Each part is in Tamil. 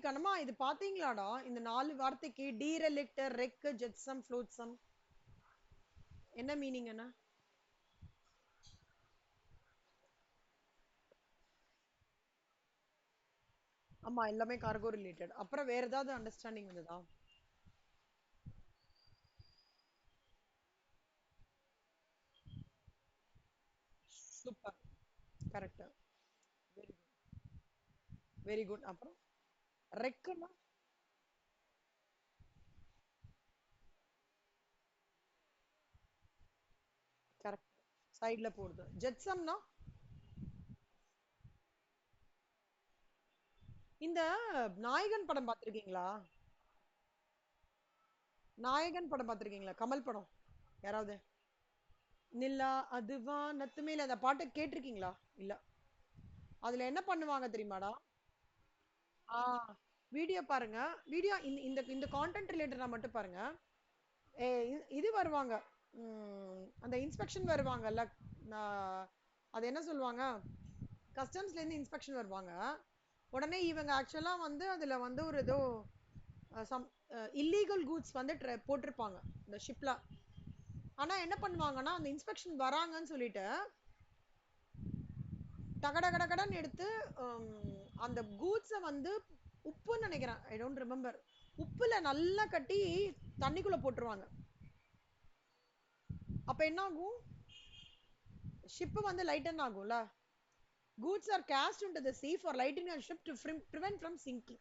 கனமா இது பாத்தீங்களாடா இந்த 4 வார்த்தைக்கு டீரெலிக்டர் ரெக் ஜெட்சம் ஃப்ளோட்சம் என்ன மீனிங் என்ன? ஆமா எல்லாமே கார்கோ ரிலேட்டட். அப்புறம் வேற ஏதாவது அண்டர்ஸ்டாண்டிங் வந்ததா? Super. Correct. Very good. Very good. அப்புறம் ரெக்குன்னா கரெக்ட். சைடுல போடுது. ஜெட்சம்னா இந்த நாயகன் படம் பார்த்திருக்கீங்களா? நாயகன் படம் பார்த்திருக்கீங்களா? கமல் படம். யாராவது நில்லா அதுவா நத்துமேல அந்த பாட்டை கேட்டிருக்கீங்களா? இல்ல. அதுல என்ன பண்ணுவாங்க தெரியுமாடா? ஆ வீடியோ பாருங்க. வீடியோ இந்த இந்த இந்த கான்டென்ட் ரிலேட்டடா மட்டும் பாருங்க. இது வருவாங்க. அந்த இன்ஸ்பெக்ஷன் வருவாங்கல்ல. அது என்ன சொல்லுவாங்க? கஸ்டம்ஸ்ல இருந்து இன்ஸ்பெக்ஷன் வருவாங்க. உடனே இவங்க ஆக்சுவலா வந்து அதுல வந்து ஒரு ஏதோ சம் இல்லீகல் கூட்ஸ் வந்து போட்டிருப்பாங்க இந்த ஷிப்ல. ஆனா என்ன பண்ணுவாங்கன்னா அந்த இன்ஸ்பெக்ஷன் வராங்கன்னு சொல்லிட்டு டகடகடகடன்னு எடுத்து அந்த கூட்ஸை வந்து உப்புன்னு நினைக்கிறேன், ஐ டோன்ட் ரிமெம்பர், உப்புல நல்லா கட்டி தண்ணிக்குள்ள போட்டுருவாங்க. அப்ப என்ன ஆகும்? ஷிப் வந்து லைட்டன் ஆகும்ல. goods are cast into the sea for lighting a ship to prevent from sinking.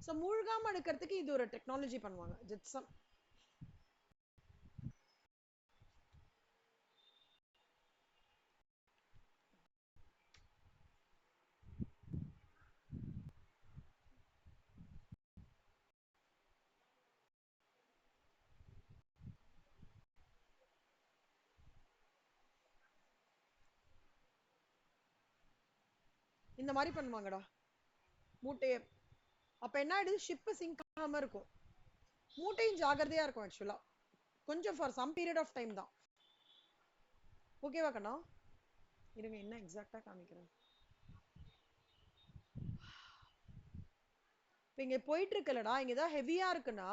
So மூழ்காம எடுக்கிறதுக்கு இது ஒரு டெக்னாலஜி பண்ணுவாங்க ஜெட்சம். இந்த மாதிரி பண்ணுவாங்கடா மூட்டைய. அப்ப என்ன ஆயிடுது? ஷிப் சிங்க் ஆகாம இருக்கும். மூட்டையும் ஜாகிரதையா இருக்கும் ஆக்சுவலா. கொஞ்சம் for some period of time தான். ஓகேவா கண்ணா? இருங்க என்ன எக்ஸாக்டா காமிக்கிறேன். இப்ப இங்க போயிட்டு இருக்குல்லடா, இங்க ஏதாவது ஹெவியா இருக்குன்னா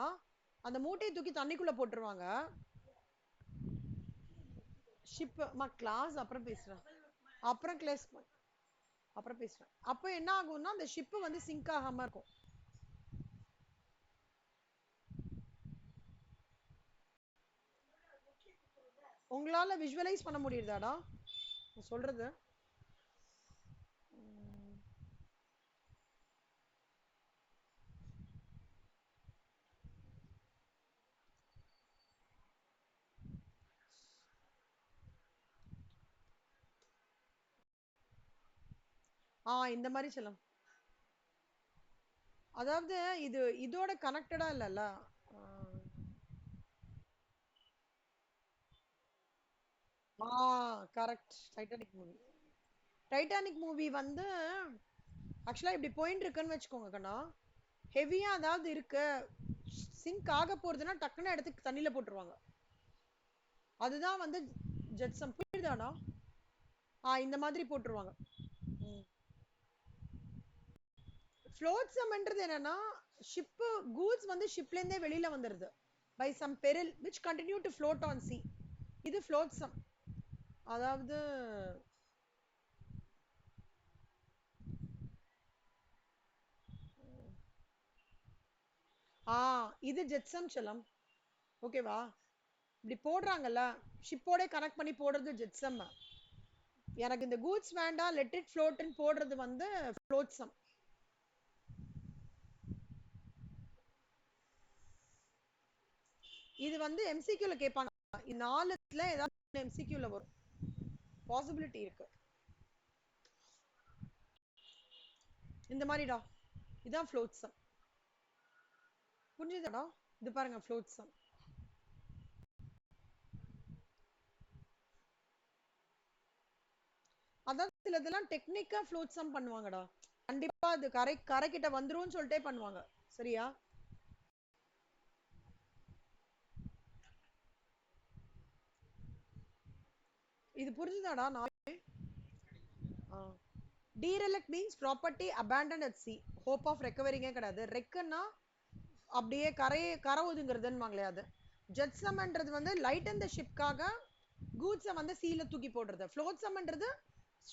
அந்த மூட்டையை தூக்கி தண்ணிக்குள்ள போட்டுருவாங்க. ஷிப் கிளாஸ் அப்புறம் பேசுறேன். அப்புறம் கிளாஸ் அப்புறம் பேசுறேன். அப்ப என்ன ஆகும்னா அந்த ஷிப் வந்து சிங்க் ஆகாம இருக்கும். உங்களால விஷுவலைஸ் பண்ண முடியுதாடா சொல்றது? இந்த மாதிரி செல்லம். அதாவது இது இதோட கனெக்டடா இல்லல்ல. Correct. Titanic movie. Titanic movie வந்து ஆக்சுவலா இப்படி போயிட்டு இருக்குன்னு வச்சுக்கோங்க கண்ணா. ஹெவியா அதாவது இருக்கு, சிங்க் ஆக போறதுன்னா டக்குன்னு எடுத்து தண்ணியில போட்டுருவாங்க. அதுதான் வந்து ஜெட்சம். புரியுதாடா? இந்த மாதிரி போட்டுருவாங்க. ஃப்ளோட்சம்ன்றது என்னன்னா ஷிப் கூட்ஸ் வந்து ஷிப்ல இருந்தே வெளியில வந்துருது by some peril which continue to float on sea. இது ஃப்ளோட்சம். அதாவது இது ஜெட்சம் செல்லம். ஓகேவா? இப்படி போடுறாங்கல்ல, ஷிப்போட கனெக்ட் பண்ணி போடுறது ஜெட்சம். எனக்கு இந்த கூட்ஸ் வேண்டாம் லெட் இட் ஃப்ளோட்னு போடுறது வந்து ஃப்ளோட்சம். இது வந்து எம்சிக்யூல கேட்பாங்க. நாலுல ஏதாவது எம்சிக்யூல வரும் பாசிபிலிட்டி இருக்கு. இந்த மாதிரிடா இதான் ஃப்ளோட்சம். புரிஞ்சுதாடா? இது பாருங்க ஃப்ளோட்சம். அதான் சிலதெல்லாம் டெக்னிக்கா ஃப்ளோட்சம் பண்ணுவாங்கடா. கண்டிப்பா அது கரை கிட்ட வந்துரும்னு சொல்லிட்டே பண்ணுவாங்க. சரியா? இது புரிஞ்சுதாடா? Derelict means property abandoned at sea. Hope of ரெக்கவரிங்கே கிடையாது. ரெக்குன்னா அப்படியே கரை ஒதுங்கிறதுன்னு அது. ஜெட்சம்ன்றது வந்து லைட் அந்த ஷிப்காக கூட்ஸை வந்து சீல தூக்கி போடுறது. ஃப்ளோட்ஸம்ன்றது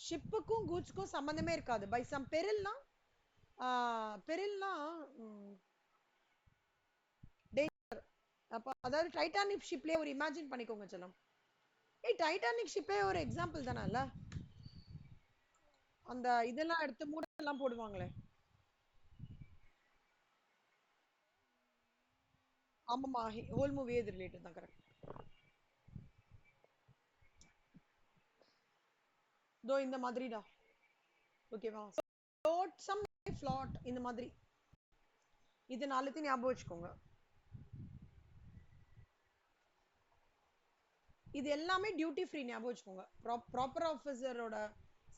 ஷிப்புக்கும் கூட்ஸ்க்கும் சம்மந்தமே இருக்காது. பை சம் பெரில்னா பெரில்னா டேஞ்சர். அப்போ அதாவது டைட்டானிக் ஷிப்லேயே ஒரு இமேஜின் பண்ணிக்கோங்க செல்லம். டைட்டானிக் ஷிப்பே ஒரு எக்ஸாம்பிள் தானே. அந்த இதெல்லாம் எடுத்து மூடெல்லாம் போடுவாங்களே. ஆமாமா, ஹோல் மூவியே இது ரிலேட்டட் தான். கரெக்ட். தோ இந்த மாதிரிடா. ஓகேவா? ஃப்ளோட் சம் ஃப்ளாட் இந்த மாதிரி. இது நாலுத்தையும் ஞாபகம் வச்சுக்கோங்க. இது எல்லாமே டியூட்டி ஃப்ரீ ஞாபகம் வச்சுக்கோங்க. ப்ராப்பர் ஆஃபீஸரோட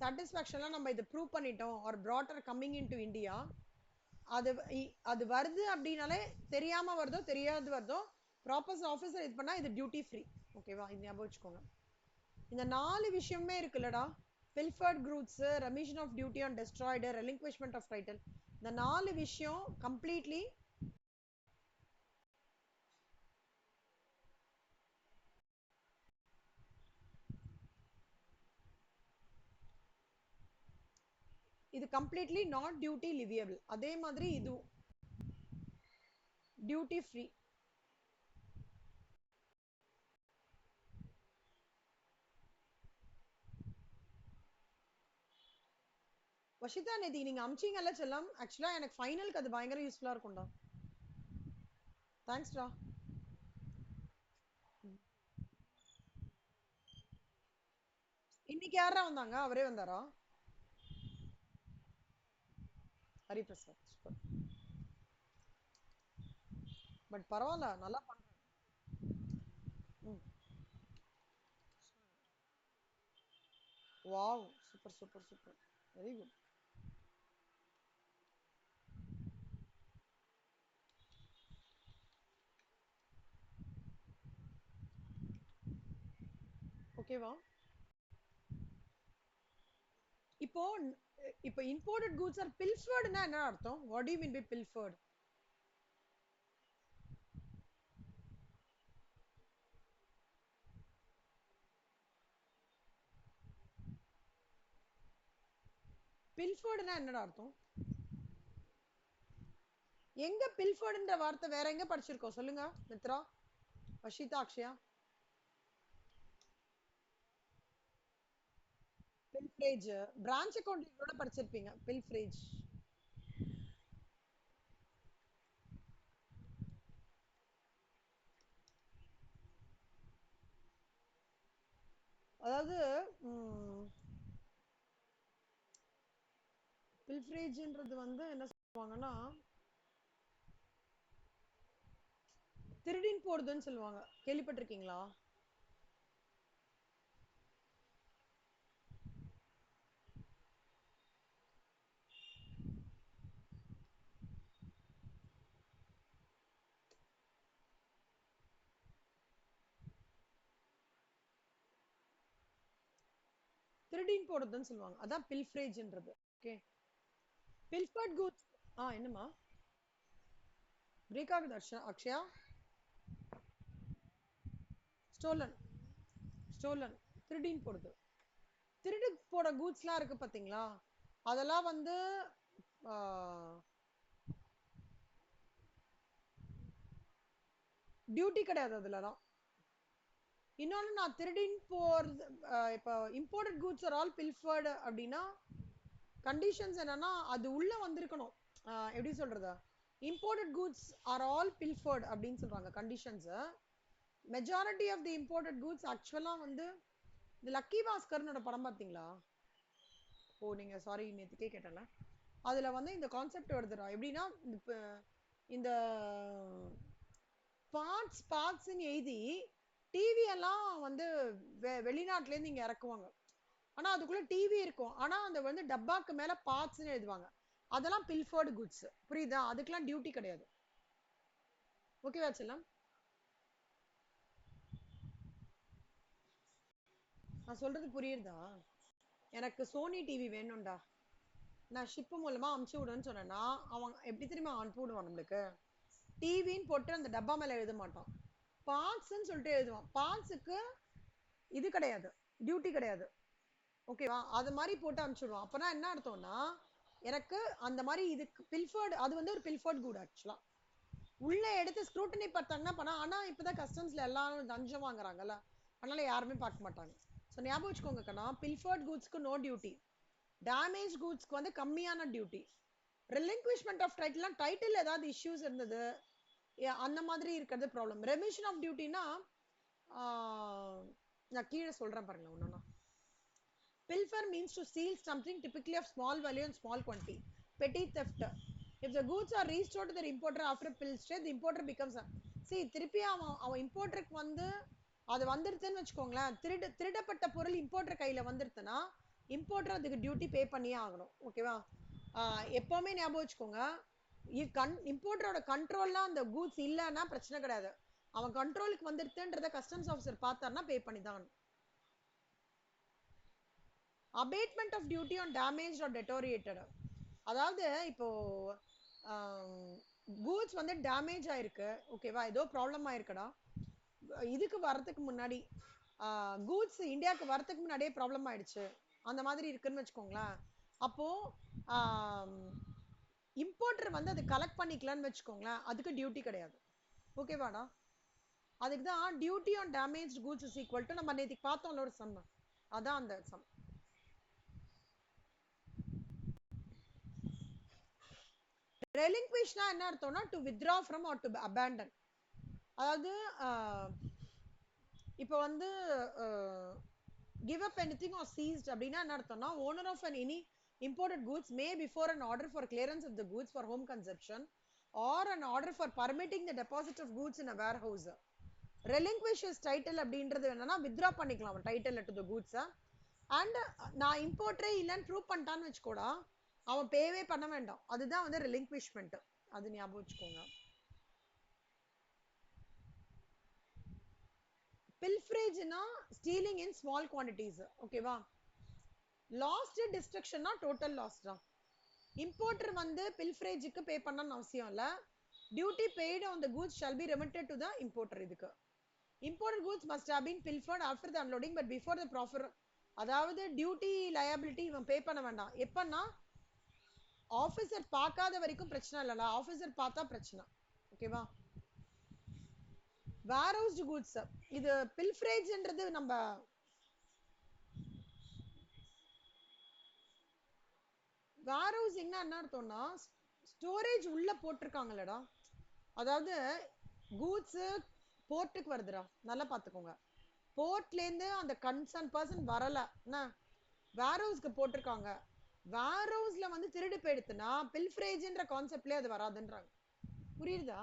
சாட்டிஸ்ஃபேக்ஷன்லாம் நம்ம இதை ப்ரூவ் பண்ணிட்டோம் or brought or coming into India. அது அது வருது அப்படின்னாலே தெரியாம வருதோ தெரியாது வருதோ ப்ராப்பர் ஆஃபீஸர் இது பண்ணா இது டியூட்டி ஃப்ரீ. ஓகேவா? இது ஞாபகம் வச்சுக்கோங்க. இந்த 4 விஷயமே இருக்குல்லடா, pilfered goods, remission of duty on destroyed, relinquishment of title, இந்த 4 விஷயம் கம்ப்ளீட்லி இது கம்ப்ளீட்லி நாட் டியூட்டி லிவியபிள். அதே மாதிரி இது டியூட்டி ஃப்ரீ. வஷிதா நேதி நீங்க அமிச்சிங்கல்ல செல்லம், ஆக்சுவலா எனக்கு ஃபைனலுக்கு அது பயங்கர யூஸ்ஃபுல்லா இருக்கும்டா. தேங்க்ஸ்டா. இன்னைக்கு யாரா வந்தாங்க? அவரே வந்தாரா? ஹரிபிரசாத். பட் பரவாயில்ல, நல்லா பண்றேன். Wow, super super super, very good. ஓகேவா? இப்போ இப்போ இம்போர்ட்டட் கூட்ஸ் ஆர் பில்ஃபர்ட்னா என்ன அர்த்தம்? What do you mean by pilfered? பில்ஃபர்ட்னா என்னடா அர்த்தம்? எங்க பில்ஃபர்ட்ன்ற வார்த்தை வேற எங்க படிச்சிருக்கோம் சொல்லுங்க மித்ரா, வஷிதா, அக்ஷயா. பில்ஃப்ரேஜ் பிரான்ச் அக்கவுண்டிங்கோட படிச்சிருப்பீங்க. பில்ஃப்ரேஜ் அதாவது பில்ஃப்ரேஜ்ன்றது வந்து என்ன சொல்லுவாங்கன்னா திருடின் போறதுன்னு சொல்லுவாங்க. கேள்விப்பட்டிருக்கீங்களா? திருடின் போறதுன்னு சொல்லுவாங்க. அதான் பில்ஃப்ரேஜ்ன்றது. ஓகே. பில்ஃபர்ட் கூட்ஸ். என்னமா பிரேக் ஆகுது அக்ஷயா? ஸ்டோலன். ஸ்டோலன் திருடின் போடுது. திருடு போட கூட்ஸ்லாம் இருக்கு பாத்தீங்களா? அதெல்லாம் வந்து டியூட்டி கிடையாது அதுலலாம். இன்னொன்னு நான் திருடின் போறது இப்போ imported goods are all pilfered அப்படின்னா கண்டிஷன்ஸ் என்னன்னா அது உள்ள வந்திருக்கணும். எப்படி சொல்றது? Imported goods are all pilfered அப்படின்னு சொல்றாங்க conditions. Majority of the imported goods ஆக்சுவலா வந்து இந்த லக்கி பாஸ்கர்னோட படம் பார்த்தீங்களா? நீங்க சாரி நேத்துக்கே கேட்டல. அதுல வந்து இந்த கான்செப்ட் வருதுடா. எப்படின்னா இந்த பார்ட்ஸ்ன்னு எழுதி டிவி எல்லாம் வந்து வெளிநாட்டுல இருந்து இங்க இறக்குவாங்க. ஆனா அதுக்குள்ள டிவி இருக்கும். ஆனா அந்த வந்து டப்பாக்கு மேல பார்ட்ஸ்ன்னு எழுதுவாங்க. அதெல்லாம் பில்ஃபர்டு குட்ஸ். புரியுதா? அதுக்கெல்லாம் டியூட்டி கிடையாது. ஓகேவா செல்லம்? நான் சொல்றது புரியுதா? எனக்கு சோனி டிவி வேணும்டா. நான் ஷிப் மூலமா அமுச்சு விடுன்னு சொன்னேன்னா அவன் எப்படி தெரியுமா அனுப்பி விடுவான் நம்மளுக்கு? டிவின்னு போட்டு அந்த டப்பா மேல எழுத மாட்டான், பார்ட்ஸ்ன்னு சொல்லிட்டு எழுதுவான். பார்ட்ஸுக்கு இது கிடையாது, டியூட்டி கிடையாது. ஓகேவா? அது மாதிரி போட்டு அனுப்பிச்சுடுவான். அப்பனா என்ன அர்த்தம்னா எனக்கு அந்த மாதிரி இதுக்கு பில்ஃபர்ட், அது வந்து ஒரு பில்ஃபர்ட் குட் ஆக்சுவலா. உள்ள எடுத்து ஸ்க்ரூட்டனி பார்த்தாங்கன்னா பண்ணா, ஆனா இப்பதான் கஸ்டம்ஸ்ல எல்லாரும் லஞ்சம் வாங்குறாங்கல்ல, அதனால யாருமே பார்க்க மாட்டாங்க. ஸோ ஞாபகம் வச்சுக்கோங்க கண்ணா, பில்ஃபர்ட் கூட்ஸ்க்கு நோ டியூட்டி, டேமேஜ் கூட்ஸ்க்கு வந்து கம்மியான டியூட்டி. ரிலிங்க்விஷ்மெண்ட் ஆஃப் டைட்டில், டைட்டில் ஏதாவது இஷ்யூஸ் இருந்தது அந்த மாதிரி இருக்கிறது ப்ராப்ளம். ரெமிஷன் ஆஃப் டியூட்டினா நான் கீழே சொல்றேன் பாருங்க ஒன்னொன்னா. Pilfer means to steal something typically of small value and small quantity. Petty theft. If the goods are restored to the importer after pilferage, the importer becomes a... See, திருப்பி அவன் இம்போர்ட்டருக்கு வந்து அது வந்துருதுன்னு வச்சுக்கோங்களேன், திருடப்பட்ட பொருள் இம்போர்ட்டர் கையில வந்துருதுன்னா இம்போர்ட்டர் அதுக்கு டியூட்டி பே பண்ணியே ஆகணும். ஓகேவா? எப்பவுமே ஞாபகம் வச்சுக்கோங்க, இம்போர்ட்டரோட கண்ட்ரோல்லாம் அந்த கூட்ஸ் இல்லைன்னா பிரச்சனை கிடையாது. அவன் கண்ட்ரோலுக்கு வந்துருதுன்றத கஸ்டம்ஸ் ஆஃபீஸர் பார்த்தாருன்னா பே பண்ணி தான். Abatement of duty on damage or deteriorated. அதாவது இப்போ கூட்ஸ் வந்து டேமேஜ் ஆயிருக்கு, ஓகேவா, ஏதோ ப்ராப்ளம் ஆயிருக்கடா, இதுக்கு வரதுக்கு முன்னாடி கூட்ஸ் இந்தியாவுக்கு வரதுக்கு முன்னாடியே ப்ராப்ளம் ஆயிடுச்சு அந்த மாதிரி இருக்குன்னு வச்சுக்கோங்களேன். அப்போ இம்போர்ட்டர் வந்து அதை கலெக்ட் பண்ணிக்கலான்னு வச்சுக்கோங்களேன், அதுக்கு டியூட்டி கிடையாது. ஓகேவாடா? அதுக்கு தான் duty on damage goods is equal to நம்ம நேற்றுக்கு பார்த்தோம்ல ஒரு சம், அதான் அந்த சம். ரெலிங்க்விஷ்னா என்ன அர்த்தம்னா to withdraw from or to abandon. அதாவது இப்போ வந்து give up anything or seized அப்படின்னா என்ன அர்த்தம்னா owner of an any imported goods may before an order for clearance of the goods for home consumption or an order for permitting the deposit of goods in a warehouse. relinquish his title அப்படின்றது என்னன்னா withdraw பண்ணிக்கலாம் title to the goods. And நான் இம்போர்ட்டரே இல்லைன்னு ப்ரூவ் பண்ணிட்டான்னு வச்சுக்கோடா, அவன் பேவே பண்ண வேண்டாம். அதுதான் வந்து relinquishment. அது ஞாபகம் வச்சுக்கோங்க. pilferageனா stealing in small quantities. ஓகேவா? லாஸ்ட் டிஸ்ட்ரக்ஷன்னா டோட்டல் லாஸ் தான். இம்போர்ட்டர் வந்து பில்ஃபரேஜுக்கு பே பண்ணணும்னு அவசியம் இல்ல. Duty paid on the goods shall be remitted to the importer. இதுக்கு imported goods must have been pilfered after the unloading but before the proper. அதாவது டியூட்டி லயபிலிட்டி இவன் பே பண்ண வேண்டாம். எப்பன்னா ஆபீசர் பார்க்காத வரைக்கும் பிரச்சனை இல்லல, ஆபீசர் பார்த்தா பிரச்சனை. ஓகேவா? warehoused goods, இது pilferageன்றது நம்ம warehousingனா என்ன அர்த்தம்னா ஸ்டோரேஜ் உள்ள போட்டிருக்காங்கலடா, அதாவது கூட்ஸ் போர்ட்டுக்கு வருதுடா, நல்லா பாத்துக்கோங்க. போர்ட்ல இருந்து அந்த கன்சர்ன் பர்சன் வரல, என்ன வேர்ஹவுஸ்க்கு போட்டிருக்காங்க. வேர்ஹவுஸ்ல வந்து திருடு போயிடுத்துனா பில்ஃபரேஜ்ன்ற கான்செப்ட்லயே அது வராதுன்றாங்க. புரியுதா?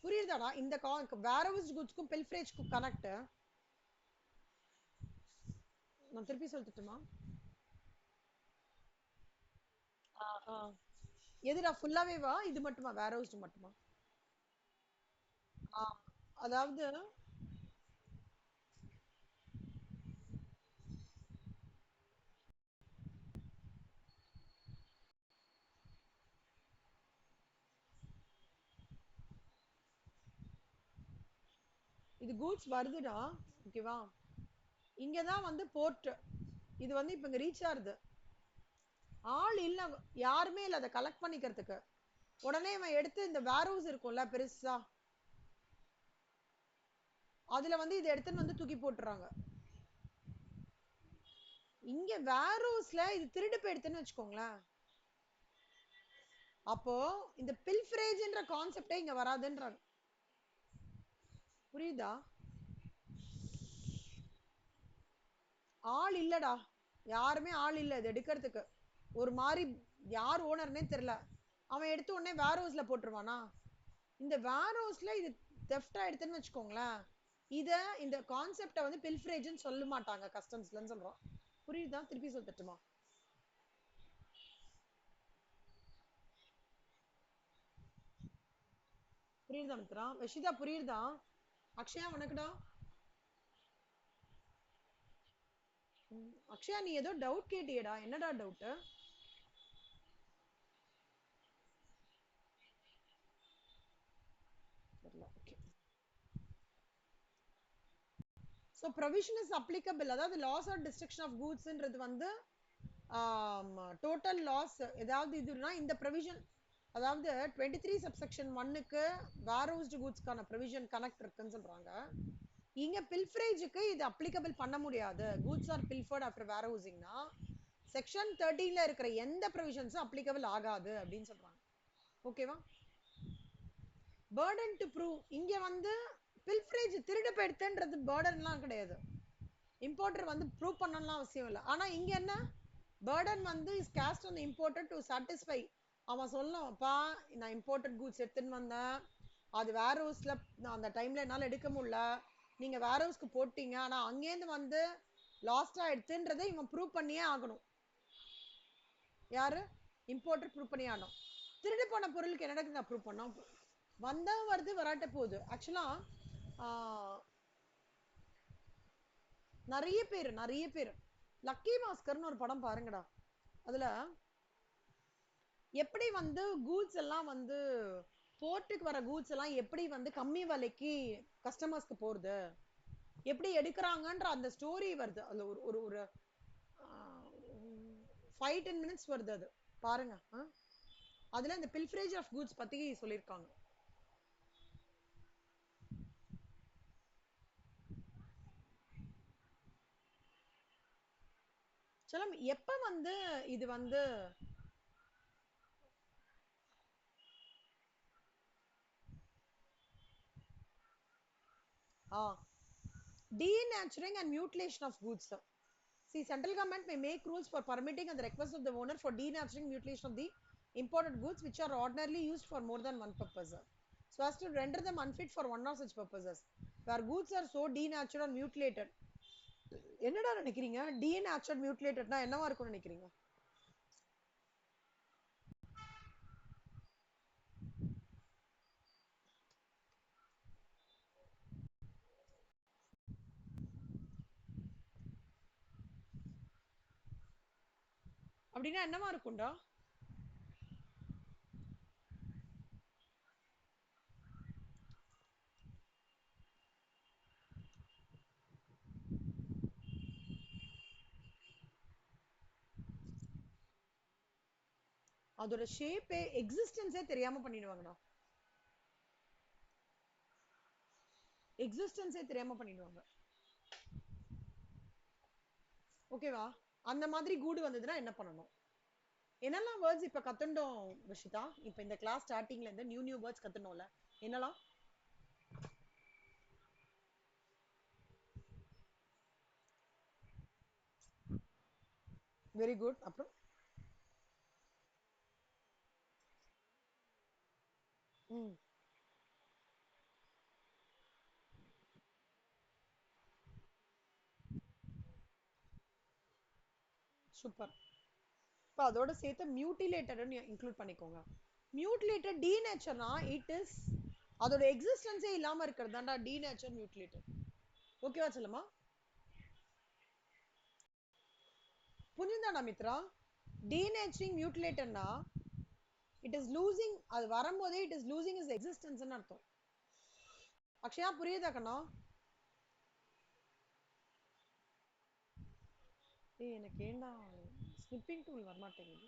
புரியுதாடா? இந்த வேர்ஹவுஸ் கூட்ஸ்க்கும் பில்ஃபரேஜ்க்கும் கனெக்ட் நான் திருப்பி சொல்லட்டுமா? எதுடா ஃபுல்லாவே வா, இது மட்டுமா வேர்ஹவுஸ் மட்டுமா? அதாவது இது கூட்ஸ் வருதுடா, ஓகேவா, இங்கதான் வந்து போர்ட், இது வந்து இப்ப இங்க ரீச் ஆகுது, ஆள் இல்ல, யாருமே இல்ல அதை கலெக்ட் பண்ணிக்கிறதுக்கு. உடனே இவன் எடுத்து இந்த வேர்ஹவுஸ் இருக்கும்ல பெருசா, அதுல வந்து இதை எடுத்துன்னு வந்து தூக்கி போட்டுறாங்க. இங்க வேர்ஹவுஸ்ல இது திருடு போயிடுதுன்னு வச்சுக்கோங்களேன், அப்போ இந்த பில்ஃபரேஜ்ன்ற கான்செப்டே இங்க வராதுன்றாங்க. புரியுதா? ஆள் இல்லடா, யாருமே ஆள் இல்ல இது எடுக்கிறதுக்கு. ஒரு மாதிரி யார் ஓனர்னே தெரியல, அவன் எடுத்து உடனே வேர்ஹவுஸ்ல போட்டுருவானா? இந்த வேர்ஹவுஸ்ல இது தெஃப்ட் ஆயிடுதுன்னு வச்சுக்கோங்களேன், இத இந்த கான்செப்ட வந்து பில்ஃபரேஜ்னு சொல்ல மாட்டாங்க கஸ்டம்ஸ்லன்னு சொல்றோம். புரியுதா? திருப்பி சொல்லட்டுமா? புரியுதா மித்ரா? வஷிதா புரியுதா? அக்ஷயா வணக்கடா. அக்ஷயா நீ ஏதோ டவுட் கேட்டியடா, என்னடா doubt? So provision is applicable, அதாவது loss or destruction of goods ன்றது வந்து total loss ஏதாவது இதுனா இந்த provision, அதாவது 23 subsection 1க்கு warehoused goods கான provision கனெக்ட் இருக்குன்னு சொல்றாங்க. இங்க pilferageக்கு இது applicable பண்ண முடியாது. goods are pilfered after warehousing னா section 13ல இருக்கிற எந்த provisions applicable ஆகாது அப்படின்னு சொல்றாங்க. ஓகேவா? burden to prove, இங்க வந்து pilferage திருடு போயிடுதுன்றது burdenலாம் கிடையாது. importer வந்து ப்ரூவ் பண்ணலாம் அவசியம் இல்லை. ஆனா இங்க என்ன burden வந்து is cast on the importer to satisfy. அவன் சொல்லணும்ப்பா நான் imported goods எடுத்துன்னு வந்தேன், அது வேர் ஹவுஸ்ல அந்த டைம்ல என்னால எடுக்க முடியல, நீங்க வேர் ஹவுஸ்க்கு போட்டீங்க, ஆனா அங்கேருந்து வந்து லாஸ்டா எடுத்துன்றதை இவன் ப்ரூவ் பண்ணியே ஆகணும். யாரு? இம்போர்ட்டர் ப்ரூவ் பண்ணியே ஆகணும். திருடு போன பொருளுக்கு என்னடா நான் ப்ரூவ் பண்ணோம், வந்தா வருது வராட்ட போகுது. ஆக்சுவலா நிறைய பேர் லக்கி பாஸ்கர்னு ஒரு படம் பாருங்கடா. அதுல எப்படி வந்து கூட்ஸ் எல்லாம் வந்து போர்ட்டுக்கு வர கூட்ஸ் எல்லாம் எப்படி வந்து கம்மி விலைக்கு கஸ்டமர்ஸ்க்கு போறது, எப்படி எடுக்கிறாங்கன்ற அந்த ஸ்டோரி வருது. அதுல ஒரு ஒரு ஒரு 5-10 மினிட்ஸ் வருது, அது பாருங்க. அதுல இந்த பில்ஃபரேஜ் ஆஃப் கூட்ஸ் பத்தி சொல்லியிருக்காங்க. சலம் எப்ப வந்து இது வந்து denaturing and mutilation of goods. See, central government may make rules for permitting at the request of the owner for denaturing, mutilation of the imported goods which are ordinarily used for more than one purpose, so as to render them unfit for one or such purposes. Where goods are so denatured or mutilated, என்னடா நினைக்கிறீங்க denatured mutilatedனா என்னவா இருக்கும்னு நினைக்கிறீங்க? அப்படின்னா என்னவா இருக்கும்டா? அதோட ஷேப்பே எக்ஸிஸ்டன்ஸே தெரியாம பண்ணிடுவாங்கடா. எக்ஸிஸ்டன்ஸே தெரியாம பண்ணிடுவாங்க. ஓகேவா? அந்த மாதிரி கூடு வந்ததுன்னா என்ன பண்ணணும்? என்னெல்லாம் வேர்ட்ஸ் இப்ப கத்துண்டோம் விஷிதா? இப்ப இந்த கிளாஸ் ஸ்டார்டிங்ல இருந்து நியூ வேர்ட்ஸ் கத்துனோம்ல, என்னலாம்? Very good. அப்புறம் சூப்பர். இப்போ அதோட சேர்த்து மியூட்டிலேட்டட் இன்க்ளூட் பண்ணிக்கோங்க. மியூட்டிலேட்டட் டீநேச்சர்னா இட் இஸ் அதோட எக்ஸிஸ்டன்ஸே இல்லாம இருக்கிறது தான்டா டீநேச்சர் மியூட்டிலேட்டட். ஓகேவா செல்லமா? புரிஞ்சுதாடா மித்ரா? டீநேச்சரிங் மியூட்டிலேட்டட்னா இட் இஸ் லூசிங், அது வரும்போதே இட் இஸ் லூசிங் இஸ் எக்ஸிஸ்டன்ஸ்னு அர்த்தம். அக்ஷயா புரியுதா கண்ணா? ஏய் எனக்கு ஏண்டா ஸ்னிப்பிங் டூல் வர மாட்டேங்குது.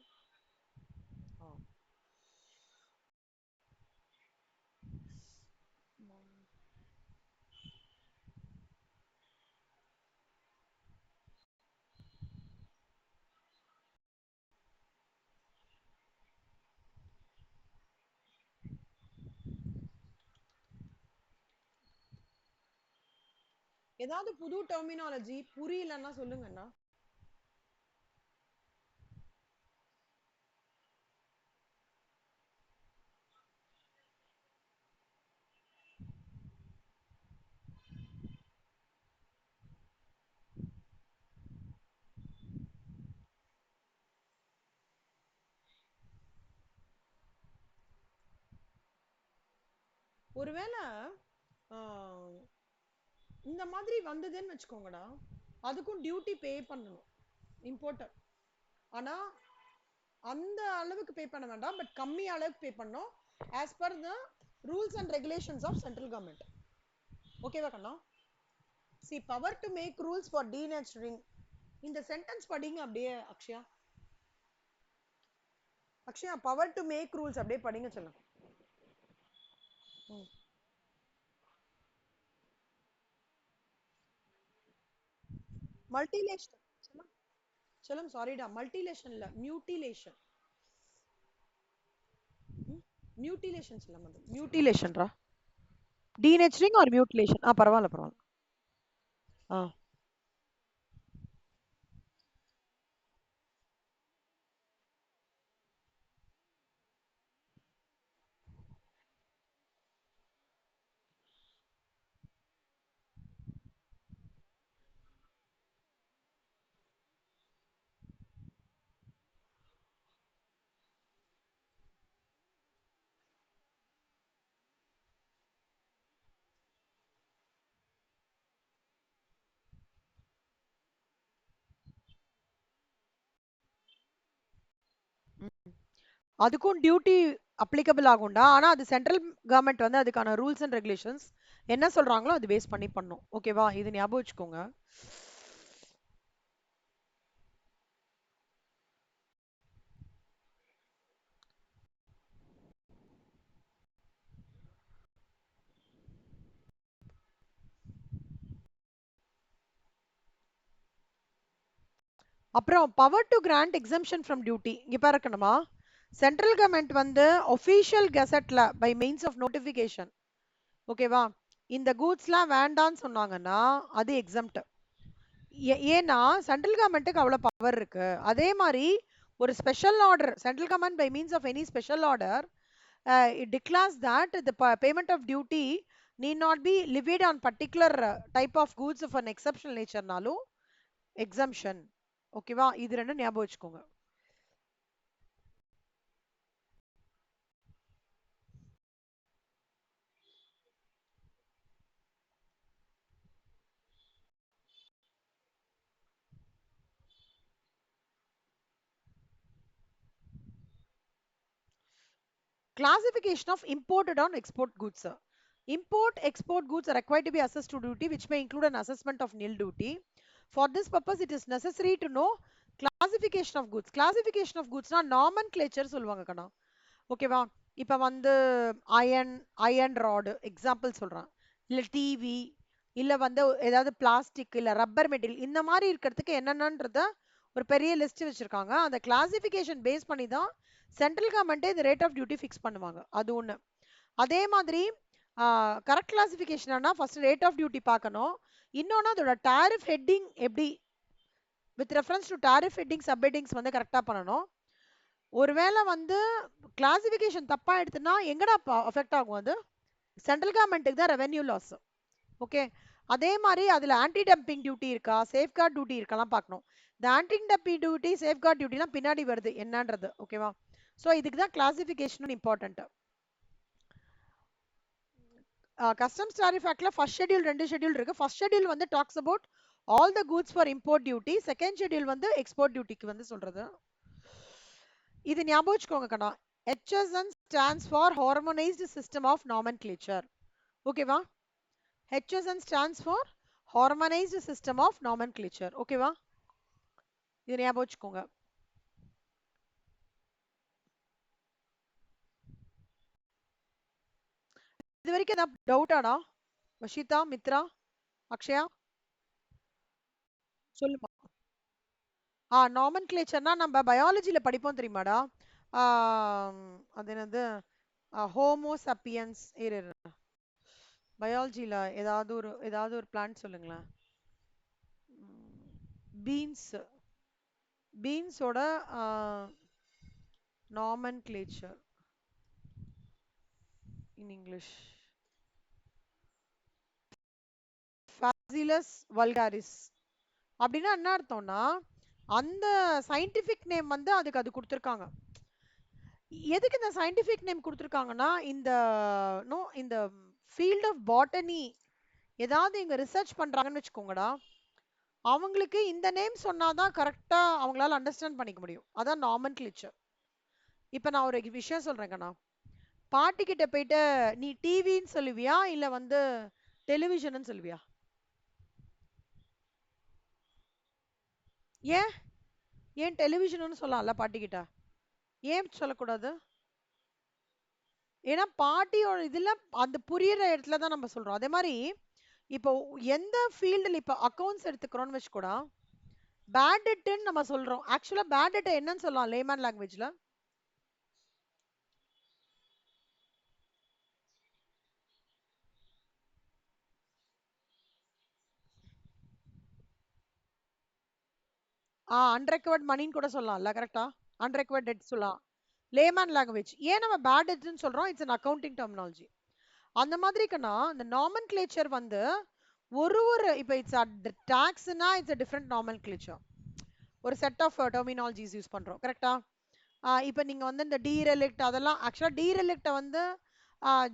ஏதாவது புது டெர்மினாலஜி புரியலன்னா சொல்லுங்கண்ணா. ஒருவேளை இந்த மாதிரி வந்ததுன்னு வச்சுக்கோங்கடா, அதுக்கும் டியூட்டி பே பண்ணணும் இம்போர்ட்டர். ஆனா அந்த அளவுக்கு பே பண்ண வேண்டாம், பட் கம்மி அளவுக்கு பே பண்ணோம் as per the rules and regulations of central government. ஓகேவா கண்ணா? C power to make rules for denaturing. இந்த சென்டென்ஸ் படிங்க அப்படியே Akshaya. Akshaya power to make rules அப்படியே படிங்க சொல்லுங்க. மல்டிலேஷன் சொல்லும், சாரிடா, மல்டிலேஷன் இல்ல மியூட்டிலேஷன். மியூட்டிலேஷன் சொல்ல மாதிரி மியூட்டிலேஷன்ரா. டீநேச்சுரிங் ஆர் மியூட்டிலேஷன். பரவாயில்ல பரவாயில்ல. அதுக்கும் டியூட்டி அப்ளிகபிள் ஆகும்டா. ஆனா அது சென்ட்ரல் கவர்மெண்ட் வந்து அதுக்கான ரூல்ஸ் அண்ட் ரெகுலேஷன்ஸ் என்ன சொல்றாங்களோ அது பேஸ் பண்ணி பண்ணும். ஓகேவா? இது ஞாபகம் வச்சுக்கோங்க. அப்புறம் power to grant exemption from duty. இங்க பாருக்கணுமா, சென்ட்ரல் கவர்மெண்ட் வந்து ஒஃபிஷியல் கெசட்ல பை மீன்ஸ் ஆஃப் நோட்டிபிகேஷன், ஓகேவா, இந்த கூட்ஸ்லாம் வேண்டான்னு சொன்னாங்கன்னா அது எக்ஸம்ட். ஏன்னா சென்ட்ரல் கவர்மெண்ட்டுக்கு அவ்வளவு பவர் இருக்கு. அதே மாதிரி ஒரு special order, central government by means of any special order it declares that the payment of duty need not be levied on particular type of goods of an exceptional nature நாலும் exemption. ஓகேவா? இது ரெண்டும் ஞாபகம் வச்சுக்கோங்க. Classification of imported on export goods. Import export goods are required to be assessed to duty, which may include an assessment of nil duty. For this purpose, it is necessary to know classification of goods. Classification of goods na nomenclature சொல்லுவாங்க கண்ணா. ஓகேவா? இப்ப வந்து அயன் ராடு எக்ஸாம்பிள் சொல்றேன், இல்ல டிவி, இல்ல வந்து ஏதாவது பிளாஸ்டிக், இல்ல ரப்பர் மெட்டீரியல், இந்த மாதிரி இருக்கிறதுக்கு என்னென்னன்றத ஒரு பெரிய லிஸ்ட் வச்சிருக்காங்க. அந்த கிளாசிபிகேஷன் பேஸ் பண்ணி தான் சென்ட்ரல் கவர்மெண்ட் இந்த ரேட் ஆஃப் டியூட்டி ஃபிக்ஸ் பண்ணுவாங்க. அது ஒண்ணு. அதே மாதிரி கரெக்ட் கிளாசிபிகேஷன்னா ஃபர்ஸ்ட் ரேட் ஆஃப் டியூட்டி பார்க்கணும். இன்னொன்னு அதோட டாரிஃப் ஹெட்டிங் எப்படி, with reference to tariff heading sub headings வந்து கரெக்டா பண்ணணும். ஒருவேளை வந்து கிளாசிபிகேஷன் தப்பா எடுத்துனா எங்கடா அஃபெக்ட் ஆகும்? அது சென்ட்ரல் கவர்மெண்ட்டுக்கு தான் ரெவென்யூ லாஸ். ஓகே. அதே மாதிரி அதுல ஆன்டி டம்பிங் டியூட்டி இருக்கா, சேஃப்கார்ட் டியூட்டி இருக்கலாம் பார்க்கணும். இந்த ஆன்டி டம்பிங் டியூட்டி, சேஃப்கார்ட் டியூட்டிலாம் பின்னாடி வருது என்னன்றது. ஓகேவா? ஸோ இதுக்கு தான் கிளாசிபிகேஷன் இம்பார்ட்டன்ட். கஸ்டம்ஸ் டாரிஃப் ஆக்ட்ல ஃபர்ஸ்ட் ஷெட்யூல் 2 ஷெட்யூல் இருக்கு. ஃபர்ஸ்ட் ஷெட்யூல் வந்து talks about all the goods for import duty. Second schedule வந்து எக்ஸ்போர்ட் டியூட்டிக்கு வந்து சொல்றது. இது ஞாபகம் வச்சுக்கோங்க கண்ணா. HSN stands for Harmonized System of Nomenclature. ஓகேவா? HSN stands for Harmonized System of Nomenclature. ஓகேவா? இது ஞாபகம் வச்சுக்கோங்க. இது வரைக்கும் ஏதாவது டவுட்டாடா? வஷிதா, மித்ரா, அக்ஷயா சொல்லுமா. நாமென்க்ளேச்சர்னா நம்ம பயாலஜில படிப்போம் தெரியுமாடா? அது என்னது, ஹோமோசப்பியன்ஸ். பயாலஜில ஏதாவது ஒரு பிளான்ட் சொல்லுங்களேன். பீன்ஸ், பீன்ஸோட nomenclature in English Phaseolus vulgaris. அப்படின்னா என்ன அர்த்தம்னா, அந்த சயின்டிபிக் நேம் வந்து அதுக்கு அது கொடுத்துருக்காங்க. எதுக்கு இந்த சயின்டிபிக் நேம் கொடுத்துருக்காங்கன்னா, இந்த ஃபீல்ட் ஆஃப் பாட்டனி ஏதாவது இங்க ரிசர்ச் பண்றாங்கன்னு வச்சுக்கோங்கடா, அவங்களுக்கு இந்த நேம் சொன்னாதான் கரெக்டா அவங்களால அண்டர்ஸ்டாண்ட் பண்ணிக்க முடியும். அதான் நார்மல் கிளிச்சர். இப்ப நான் ஒரு விஷயம் சொல்றேன் கண்ணா. பாட்டி கிட்ட போயிட்டு நீ டிவின்னு சொல்லுவியா இல்ல வந்து டெலிவிஷன் சொல்லுவியா? ஏன் ஏன் டெலிவிஷன் சொல்லலாம்ல பாட்டி கிட்ட? ஏன் சொல்லக்கூடாது? ஏன்னா பாட்டியோட இதுல அந்த புரியுற இடத்துல தான் நம்ம சொல்றோம். அதே மாதிரி இப்போ எந்த ஃபீல்டுல இப்போ அக்கவுண்ட்ஸ் எடுத்துக்கிறோம்னு வச்சுக்கூட பேட் டெட்னு நம்ம சொல்றோம். ஆக்சுவலா பேட் டெட் என்னன்னு சொல்லலாம் லேமன் லாங்குவேஜ்ல? அன்ரெக்கவர்ட் மணின்னு கூட சொல்லலாம்ல, கரெக்டா? அன்ரெக்கவர்ட் டெட் சொல்லலாம் லேமன் லாங்குவேஜ். ஏன் நம்ம பேட் டெட்னு சொல்றோம்? It's an accounting terminology. அந்த மாதிரிக்குன்னா இந்த நாமன்கிளேச்சர் வந்து ஒரு இப்போ இட்ஸ் டாக்ஸ்னா இட்ஸ் a different nomenclature. ஒரு செட் ஆஃப் டெர்மினாலஜிஸ் யூஸ் பண்றோம், கரெக்டா? இப்போ நீங்க வந்து இந்த டீரெலிக்ட் அதெல்லாம் ஆக்சுவலா டீரெலிக்ட வந்து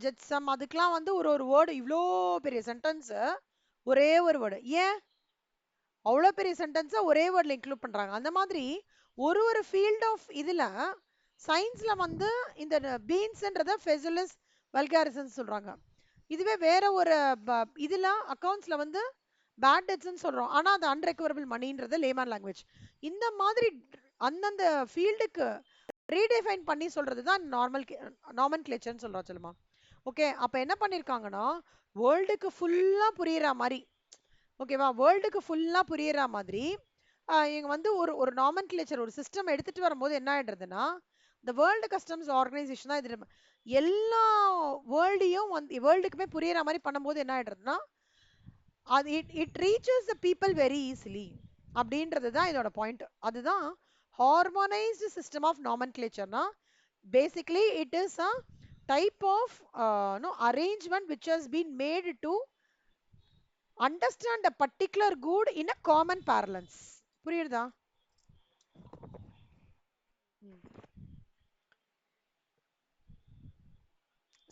ஜெட்சம் அதுக்கெல்லாம் வந்து ஒரு ஒரு வேர்டு இவ்வளோ பெரிய சென்டென்ஸ் ஒரே ஒரு வேர்டு. ஏன் அவ்வளோ பெரிய சென்டென்ஸை ஒரே வேர்டில் இன்க்ளூட் பண்றாங்க? அந்த மாதிரி ஒரு ஒரு ஃபீல்ட் ஆஃப் இதுல சயின்ஸ்ல வந்து இந்த பீன்ஸ்ன்றத ஃபெசிலிஸ் வல்காரிசம்ஸ் சொல்றாங்க. இதுவே வேற ஒரு இதுல அக்கவுண்ட்ஸ்ல வந்து பேட் டெட்ஸ்ன்னு சொல்றோம். ஆனா அது அன்ரெக்கவரபிள் மணின்றது லேமன் லாங்குவேஜ். இந்த மாதிரி அந்தந்த ஃபீல்டுக்கு ரீடிஃபைன் பண்ணி சொல்றது தான் நார்மன்கிளேச்சர்னு சொல்றோம் சொல்லுமா. ஓகே, அப்ப என்ன பண்ணிருக்காங்கன்னா வேர்ல்டுக்கு ஃபுல்லா புரியுற மாதிரி, ஓகேவா, வேர்ல்டுக்கு ஃபுல்லா புரியுற மாதிரி இங்க வந்து ஒரு ஒரு நார்மன்கிளேச்சர் ஒரு சிஸ்டம் எடுத்துட்டு வரும்போது என்ன ஆயிடுறதுன்னா இந்த வேர்ல்டு கஸ்டம்ஸ் ஆர்கனைசேஷன் தான் இது எல்லா வேர்ல்டையும் வந்து வேர்ல்டுக்குமே புரியுற மாதிரி பண்ணும்போது என்ன ஆயிடுறதுன்னா அது it reaches the people very easily அப்படின்றது தான் இதோட பாயிண்ட். அதுதான் ஹார்மோனைஸ்டு சிஸ்டம் ஆஃப் நாமன்கிளேச்சர்னா basically it is a type of no arrangement which has been made to understand a particular good in a common parlance. புரியுதா?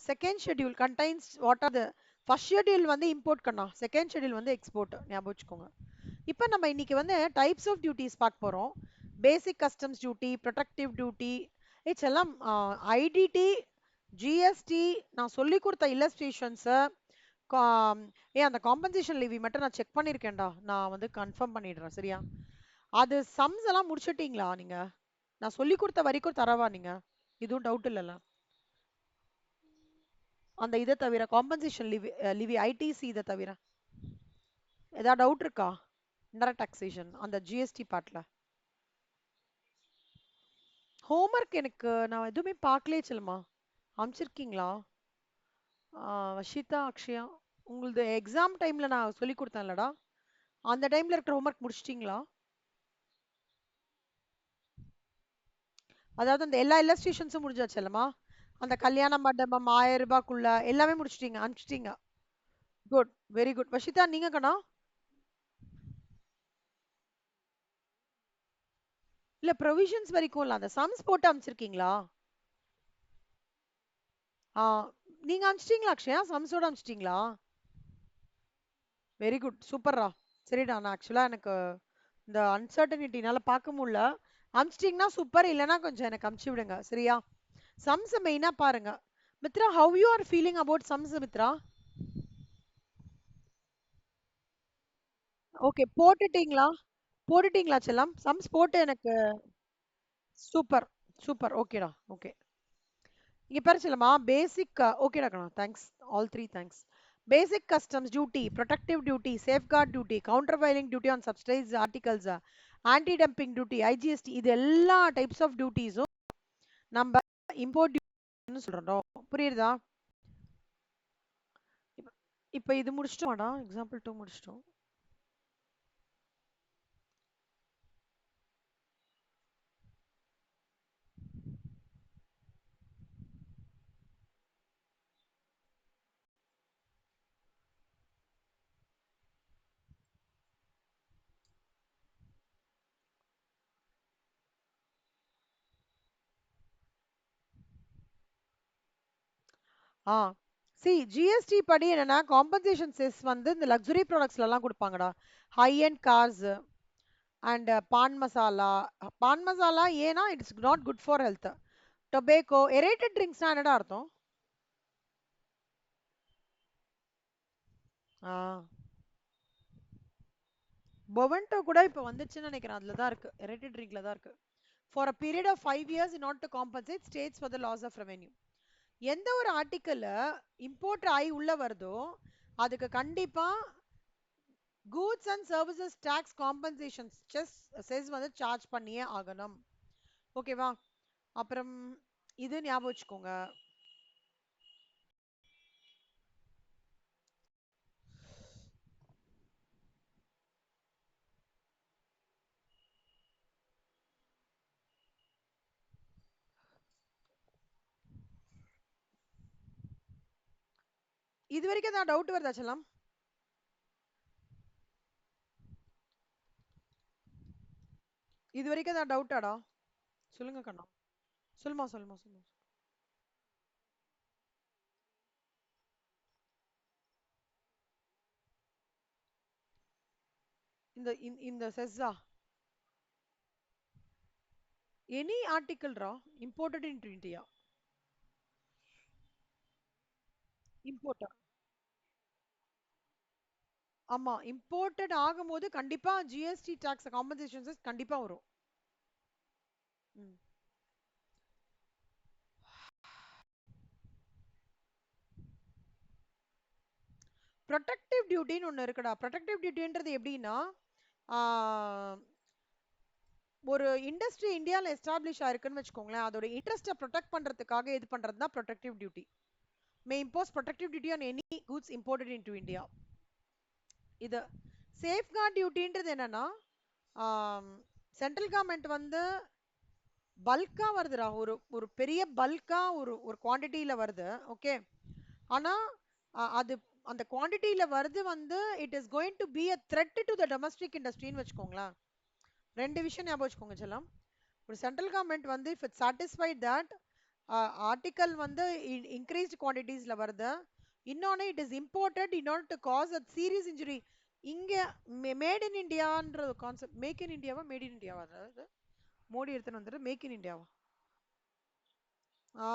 Second schedule contains what are the first schedule வந்து இம்போர்ட் கண்ணா, செகண்ட் ஷெட்யூல் வந்து எக்ஸ்போர்ட், ஞாபகம் வச்சுக்கோங்க. இப்போ நம்ம இன்னைக்கு வந்து டைப்ஸ் ஆஃப் டியூட்டிஸ் பார்க்க போறோம். Basic customs duty, protective duty, it's எல்லாம் ஐடிடி, ஜிஎஸ்டி, நான் சொல்லி கொடுத்த இல்லஸ்ட்ரேஷன்ஸ். அந்த காம்பன்சேஷன் லிவி மட்டும் நான் செக் பண்ணியிருக்கேன்டா, நான் வந்து கன்ஃபார்ம் பண்ணிடுறேன் சரியா? அது சம்ஸ் எல்லாம் முடிச்சிட்டீங்களா நீங்க? நான் சொல்லி கொடுத்த வரைக்கும் தரவா நீங்க? இதுவும் டவுட் இல்லைல்ல? அந்த இதை தவிர காம்பன்சேஷன் லிவி லிவி ஐடிசி இதை தவிர ஏதாவது டவுட் இருக்கா? இன்டைரக்ட் டாக்ஸேஷன் அந்த ஜிஎஸ்டி பார்ட்ல ஹோம்ஒர்க் எனக்கு நான் எதுவுமே பார்க்கலே செல்லுமா. அனுப்பிச்சிருக்கீங்களா? வஷிதா, அக்ஷயா, உங்களது எக்ஸாம் டைம்ல நான் சொல்லி கொடுத்தேன்லடா, அந்த டைம்ல இருக்கிற ஹோம்ஒர்க் முடிச்சிட்டீங்களா? அதாவது அந்த எல்லா இல்லஸ்ட்ரேஷன்ஸும் முடிஞ்சாச்சு இல்லம்மா? அந்த கல்யாண மண்டபம் 1000 ரூபாய்க்குள்ள எல்லாமே முடிச்சிட்டீங்க, அனுப்பிச்சிட்டீங்க. Good, very good. வஷிதா நீங்க கண்ணா? இல்ல ப்ரொவிஷன்ஸ் வரைக்கும் இல்ல, அந்த சம்ஸ் போட்டு அனுப்பிச்சிருக்கீங்களா? ஆ, நீங்க அனுப்பிச்சிட்டீங்களா அக்ஷயா? சம்ஸோட அனுப்பிச்சிட்டீங்களா? வெரி குட், சூப்பர்ரா. சரிடா, நான் ஆக்சுவலா எனக்கு இந்த அன்சர்டனிட்டினால பார்க்க முடியல. அனுப்பிச்சிட்டிங்கன்னா சூப்பர், இல்லைன்னா கொஞ்சம் எனக்கு அனுப்பிச்சி விடுங்க சரியா? சம்ஸ் மெயினா பாருங்க. Mitra, how you are feeling about sums Mitra? Okay, போட்டுட்டீங்களா? போட்டுட்டீங்களா செல்லம்? சம்ஸ் போட்டு எனக்கு சூப்பர், சூப்பர், ஓகேடா, ஓகே. இங்க பாரு செல்லம்மா, பேசிக் ஓகேடா கண்ணா, thanks, all three thanks. Basic customs duty, protective duty, safeguard duty, countervailing duty on subsidise articles, anti dumping duty, IGST, இது எல்லா டைப்ஸ் ஆஃப் டியூட்டிஸும் நம்ம இம்போர்ட் டியூட்டின்னு சொல்றோம். புரியுதா? இப்ப இப்ப இது முடிச்சிட்டோமாடா, எக்ஸாம்பிள் 2 முடிச்சிட்டோம். ஆ சி ஜிஎஸ்டி படி என்னன்னா காம்பன்சேஷன் செஸ் வந்து இந்த லக்ஸுரி ப்ராடக்ட்ஸ்லலாம் கொடுப்பாங்கடா. High and cars and pan masala. Pan masala ஏன்னா it's not good for health. Tobacco aerated ட்ரிங்க்ஸ்னா என்னடா அர்த்தம்? ஆ பொவன்டோ கூட இப்போ வந்துச்சுன்னு நினைக்கிறேன். அதில் தான் இருக்கு, எரேட்டட் ட்ரிங்க்ல தான் இருக்கு. For a period of 5 years in order to compensate states for the loss of revenue. எந்த ஒரு ஆர்டிக்கல் இம்போர்ட் ஆகி உள்ள வருதோ அதுக்கு கண்டிப்பா goods and services tax compensation cess வந்து சார்ஜ் பண்ணியே ஆகணும். ஓகேவா? அப்புறம் இது ஞாபகம் வச்சுக்கோங்க. இது வரைக்கும் தான் டவுட் வருதா செல்லம்? இது வரைக்கும் தான் டவுட்டாடா? சொல்லுங்க கண்ணா. சொல்லுமா சொல்லுமா சொல்லுமா. இந்த செஸ்ஸா எனி ஆர்டிக்கல்ரா இம்போர்ட்டட் இன்டு இந்தியா. இம்போர்ட். ஆமா இம்போர்ட்டட் ஆகும்போது கண்டிப்பா ஜிஎஸ்டி டாக்ஸ் காம்பன்சேஷன்ஸ் கண்டிப்பா வரும். ம். ப்ரொடெக்டிவ் டியூட்டின்னு ஒன்று இருக்குடா. ப்ரொடெக்டிவ் டியூட்டின்றது எப்படின்னா ஒரு இண்டஸ்ட்ரி இந்தியாவில் எஸ்டாப்ளிஷ் ஆயிருக்குன்னு வச்சுக்கோங்களேன், அதோட இன்ட்ரெஸ்ட்டை ப்ரொடெக்ட் பண்ணுறதுக்காக இது பண்ணுறது தான் protective duty. May impose protective duty on any goods imported in to India. இது சேஃப்கார்ட் டியூட்டின்றது என்னன்னா சென்ட்ரல் கவர்மெண்ட் வந்து பல்கா வருதுடா, ஒரு ஒரு பெரிய பல்கா ஒரு ஒரு குவான்டிட்டியில வருது. ஓகே. ஆனா அது அந்த குவான்டிட்டியில வருது வந்து it is going to be a threat to the domestic இண்டஸ்ட்ரின்னு வச்சுக்கோங்களேன். ரெண்டு விஷயம் ஞாபகம் வச்சுக்கோங்க செல்லம். ஒரு சென்ட்ரல் கவர்மெண்ட் வந்து if it satisfied that article வந்து இன்க்ரீஸ்ட் குவான்டிட்டிஸ்ல வருது, இன்னொன்று it is imported in order to cause a serious injury. இங்க மேட் இன் இந்தியான்ற கான்செப்ட், மேக் இன் இந்தியாவா மேட் இன் இந்தியாவா? அதாவது மோடி எடுத்துன்னு வந்துட்டு மேக் இன் இந்தியாவா? ஆ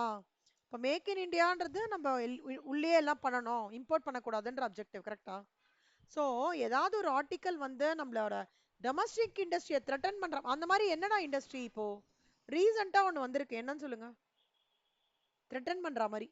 இப்போ மேக் இன் இந்தியான்றது நம்ம உள்ளே எல்லாம் பண்ணணும், இம்போர்ட் பண்ணக்கூடாதுன்ற அப்ஜெக்டிவ் கரெக்டா? ஸோ ஏதாவது ஒரு ஆர்டிக்கல் வந்து நம்மளோட டொமஸ்டிக் இண்டஸ்ட்ரியை த்ரெட்டன் பண்ற அந்த மாதிரி என்னடா இண்டஸ்ட்ரி இப்போ ரீசெண்டா ஒன்று வந்திருக்கு, என்னன்னு சொல்லுங்க. த்ரெட்டன் பண்ற மாதிரி.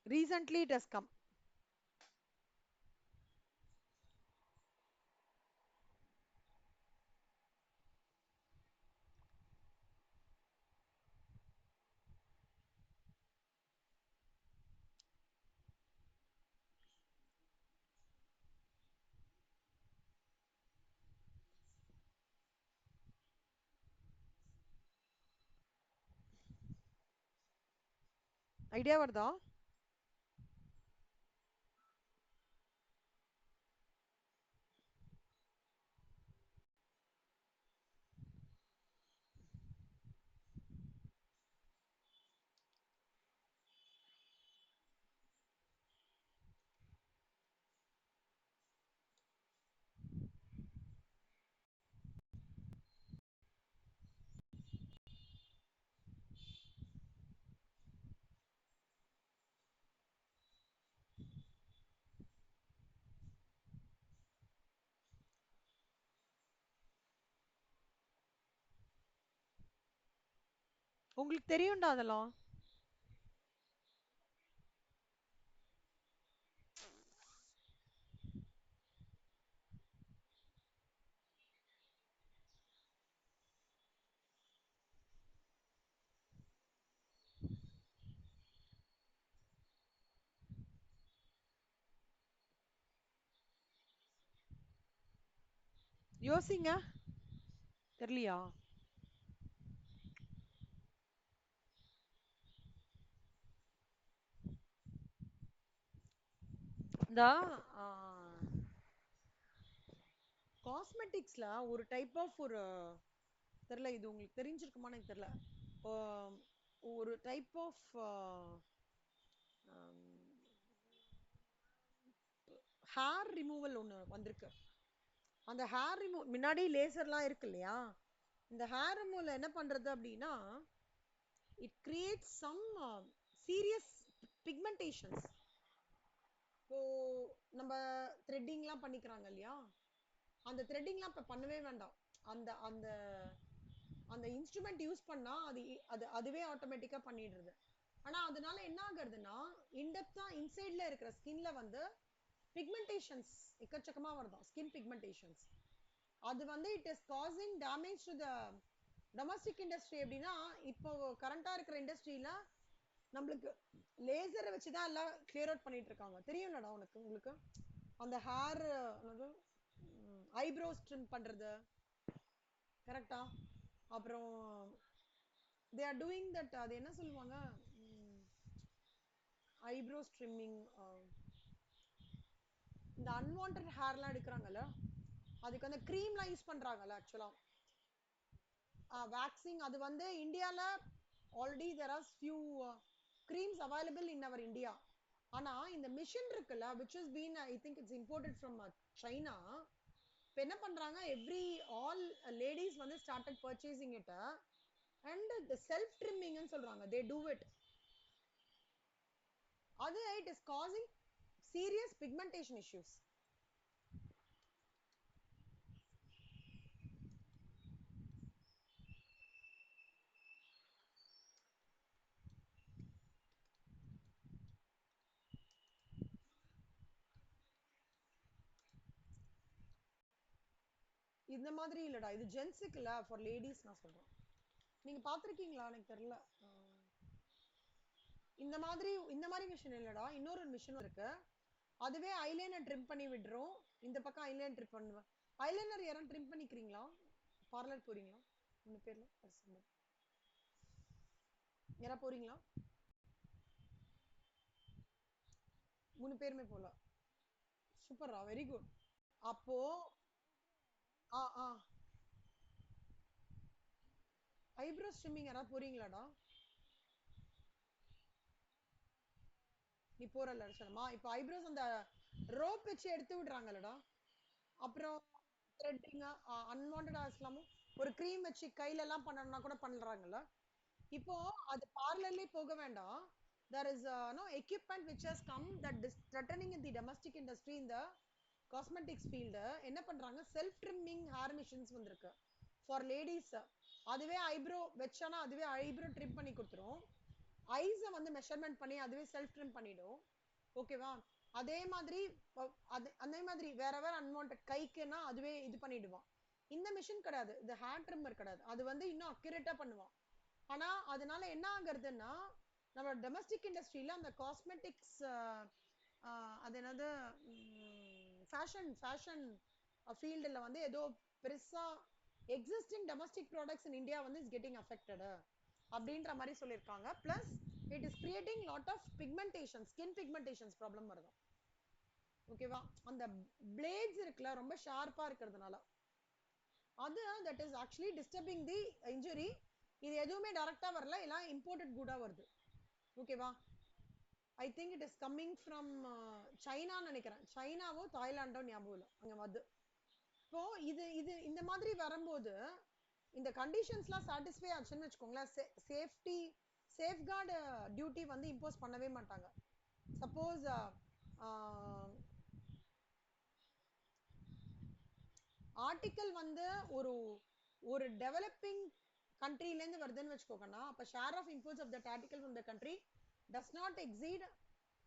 Recently it has come. Idea வருதா? உங்களுக்கு தெரியும்டா அதெல்லாம். யோசிங்க. தெரியலையா? இந்த காஸ்மெட்டிக்ஸ்ல ஒரு டைப் ஆஃப் ஒரு தெரியல, இது உங்களுக்கு தெரிஞ்சிருக்குமான்னு எனக்கு தெரியல. ஒரு டைப் ஆஃப் ஹேர் ரிமூவல் ஒன்று வந்திருக்கு. அந்த ஹேர் ரிமூவ் முன்னாடி லேசர்லாம் இருக்கு இல்லையா, இந்த ஹேர் ரிமூவல் என்ன பண்றது அப்படின்னா, it creates some serious pigmentations. இப்போ நம்ம த்ரெட்டிங்லாம் பண்ணிக்கிறாங்க இல்லையா, அந்த த்ரெட்டிங்லாம் இப்போ பண்ணவே வேண்டாம். அந்த அந்த அந்த இன்ஸ்ட்ருமெண்ட் யூஸ் பண்ணா அதுவே ஆட்டோமேட்டிக்கா பண்ணிடுறது. ஆனா அதனால என்ன ஆகுறதுன்னா, இன்டெப்தா இன்சைட்ல இருக்கிற ஸ்கின்ல வந்து பிக்மெண்டேஷன்ஸ் எக்கச்சக்கமா வருதான், ஸ்கின் பிக்மெண்டேஷன்ஸ். அது வந்து it is causing damage to the domestic industry. எப்படின்னா, இப்போ கரண்டா இருக்கிற இண்டஸ்ட்ரியில நம்மளுக்கு லேசரை வச்சு தான் எல்லாம் கிளியர் அவுட் பண்ணிட்டு இருக்காங்க. தெரியும்லடா உங்களுக்கு அந்த ஹேர் ஐப்ரோஸ் ட்ரிம் பண்றது கரெக்டா. அப்புறம் தே ஆர் டூயிங் தட், அது என்ன சொல்லுவாங்க, ஐப்ரோஸ் ட்ரிம்மிங். இந்த அன்வான்ட் ஹேர்லாம் எடுக்கிறாங்கல்ல, அதுக்கு அந்த க்ரீம்லாம் யூஸ் பண்றாங்கல்ல ஆக்சுவலா, வேக்சிங். அது வந்து இந்தியால already there are few creams available in our India. ஆனா இந்த மிஷின் இருக்குல்ல, which has been I think it's imported from China. இப்போ என்ன பண்றாங்க, எவ்ரி ஆல் லேடிஸ் வந்து started purchasing it, and the self trimming ன்னு சொல்றாங்க, they do it. அது it is causing serious pigmentation issues. இந்த மாதிரி இல்லடா, இது ஜென்ஸுக்கு இல்ல, ஃபார் லேடிஸ் நான் சொல்றேன். நீங்க பாத்திருக்கீங்களா எனக்கு தெரியல. இந்த மாதிரி மிஷின் இல்லடா, இன்னொரு மிஷின் இருக்கு. அதுவே ஐலைனர் ட்ரிம் பண்ணி விடுறோம். இந்த பக்கம் ஐலைனர் ட்ரிம் பண்ணுவேன். ஐலைனர் யாரும் ட்ரிம் பண்ணிக்கிறீங்களா? பார்லர் போறீங்களா? 3 பேர்ல யாரா போறீங்களா? 3 பேருமே போல. சூப்பரா, வெரி குட். அப்போ ஆ ஆ ஐப்ரோஸ் ட்ரிம்மிங் யாராவது போறீங்களாடா? நீ போறல சொல்லமா. இப்போ ஐப்ரோஸ் அந்த ரோப் வச்சு எடுத்து விடுறாங்கல்லடா, அப்புறம் த்ரெட்டிங் அன்வான்ட் ஹேர்ஸ்லாமும் ஒரு க்ரீம் வச்சு கையில எல்லாம் பண்ணணும்னா கூட பண்றாங்கல்ல. இப்போ அது பார்லர்லயே போக வேண்டாம். there is no equipment which has come that is threatening in the domestic industry in the cosmetics field. என்ன பண்றாங்க, செல்ஃப் ட்ரிம்மிங் ஹேர் மிஷின்ஸ் வந்திருக்கு ஃபார் லேடிஸ். அதுவே ஐப்ரோ வச்சானா அதுவே ஐப்ரோ ட்ரிம் பண்ணி கொடுத்துரும். ஐஸ வந்து மெஷர்மெண்ட் பண்ணி அதுவே செல்ஃப் ட்ரிம் பண்ணிடும். ஓகேவா. அதே மாதிரி அதே மாதிரி வேற வேற அன்வான்ட் கைக்குன்னா அதுவே இது பண்ணிடுவான். இந்த மிஷின் கிடையாது, இது ஹேர் ட்ரிம்மர் கிடையாது, அது வந்து இன்னும் அக்யூரேட்டா பண்ணுவான். ஆனா அதனால என்ன ஆகுறதுன்னா, நம்ம டொமஸ்டிக் இண்டஸ்ட்ரியில அந்த காஸ்மெட்டிக்ஸ் அது என்னது ஃபேஷன் ஃபேஷன் ஃபீல்டில் வந்து ஏதோ பெருசா existing domestic products in India வந்து இஸ் கெட்டிங் அஃபெக்டட் அப்படின்ற மாதிரி சொல்லியிருக்காங்க. Plus it is creating lot of pigmentation, skin pigmentations problem வருது. ஓகேவா. அந்த பிளேட்ஸ் இருக்குல்ல ரொம்ப ஷார்ப்பா இருக்கிறதுனால அது that is actually disturbing the injury. இது எதுவுமே டைரக்டா வரல, எல்லாம் இம்போர்ட்டட் குடா வருது. ஓகேவா. I think it is coming from China நினைக்கிறேன், சைனாவோ தாய்லாண்டோ ஞாபகம் இல்லை, அங்க வருது. இப்போ இது இது இந்த மாதிரி வரும்போது இந்த கண்டிஷன்ஸ்லாம் சாட்டிஸ்ஃபை ஆச்சுன்னு வச்சுக்கோங்களேன், சேஃப்டி சேஃப்கார்டு டியூட்டி வந்து இம்போஸ் பண்ணவே மாட்டாங்க. சப்போஸ் ஆர்டிக்கல் வந்து ஒரு ஒரு டெவலப்பிங் கண்ட்ரிலேருந்து வருதுன்னு வச்சுக்கோங்கன்னா, அப்போ share of imports of that article from the country does not exceed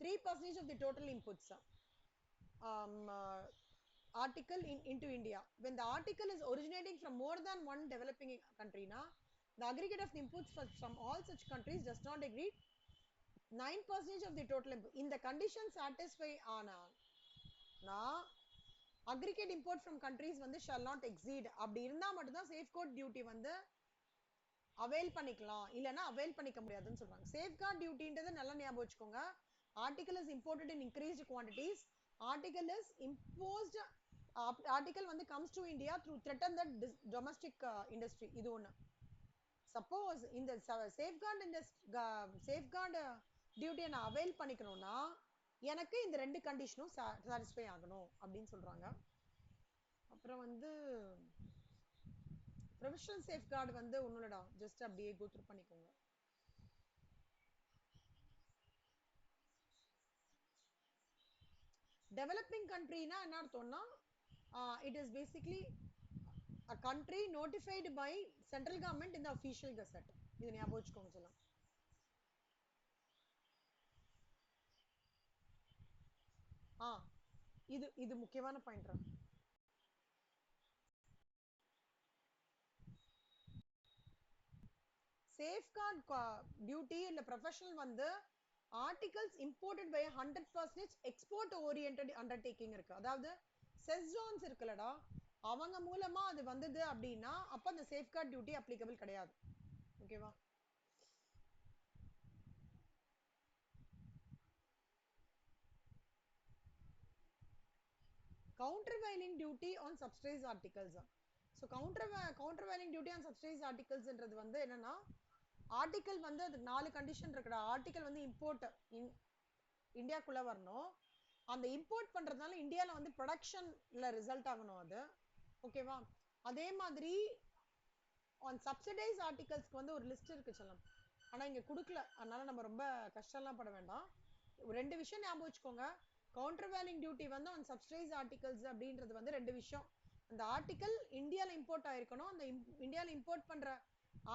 3% of the total inputs article into India. When the article is originating from more than one developing country, the aggregate of the inputs from all such countries does not exceed 9% of the total input. In the condition satisfy ஆனா aggregate import from countries வந்து shall not exceed. அப்படி இருந்தா மட்டும் தான் சேஃப்கார்ட் டியூட்டி வந்து அவைல் பண்ணிக்கலாம், இல்லனா அவைல் பண்ணிக்க முடியாதுன்னு சொல்றாங்க. சேஃப்கார்ட் டியூட்டின்றது நல்லா ஞாபகம் வச்சுக்கோங்க. Article is imported in increased quantities article is imposed, article வந்து comes to India through threaten the domestic industry. இது ஒண்ணு. சப்போஸ் இந்த சேஃப்கார்டு இந்த சேஃப்கார்டு டியூட்டியை நான் அவைல் பண்ணிக்கணும்னா எனக்கு இந்த ரெண்டு கண்டிஷனும் சாட்டிஸ்ஃபை ஆகணும் அப்படின்னு சொல்றாங்க. அப்புறம் வந்து ப்ரொவிஷனல் சேஃப்கார்டு வந்து ஒண்ணுலடா, ஜஸ்ட் அப்படியே கோ த்ரூ பண்ணிக்கோங்க. டெவலப்பிங் கண்ட்ரினா என்ன அர்த்தம்னா it is basically a country notified by central government in the official gazette. இது ஞாபகம் வச்சுக்கோங்க சொல்லலாம். இது இது முக்கியமான பாயிண்ட். சேஃப்கார்ட் டியூட்டி இல்ல ப்ரொஃபஷனல் வந்து articles imported by 100% export oriented undertaking இருக்கு. அதாவது செஸ் ஜோன்ஸ் இருக்குல்லடா, அவங்க மூலமா அது வந்தது அப்படின்னா அப்ப அந்த சேஃப்கார்ட் டியூட்டி அப்ளிகபிள் கிடையாது. ஓகேவா? countervailing duty on subsidized articles. so countervailing duty on subsidized articles ன்றது வந்து என்னன்னா, ஆர்டிகல் வந்து அது 4 கண்டிஷன் இருக்குடா. ஆர்டிகல் வந்து இம்போர்ட் இந்தியாக்குள்ள வரணும். அந்த இம்போர்ட் பண்றதுனால இந்தியால வந்து ப்ரொடக்ஷன்ல ரிசல்ட் ஆகணும் அது. ஓகேவா? அதே மாதிரி ஆன் சப்சிடைஸ் ஆர்டிகல்ஸ்க்கு வந்து ஒரு லிஸ்ட் இருக்கு செல்லம், ஆனா இங்க கொடுக்கல, அதனால நம்ம ரொம்ப கஷ்டம்லாம் பட வேண்டாம். ரெண்டு விஷயம் ஞாபகம் வச்சுக்கோங்க. கவுண்டர்வேலிங் டியூட்டி வந்து ஆன் சப்சிடைஸ் ஆர்டிகல்ஸ் அப்படின்றது வந்து ரெண்டு விஷயம். அந்த ஆர்டிகல் இந்தியால இம்போர்ட் ஆயிருக்கணும். அந்த இந்தியால இம்போர்ட் பண்ற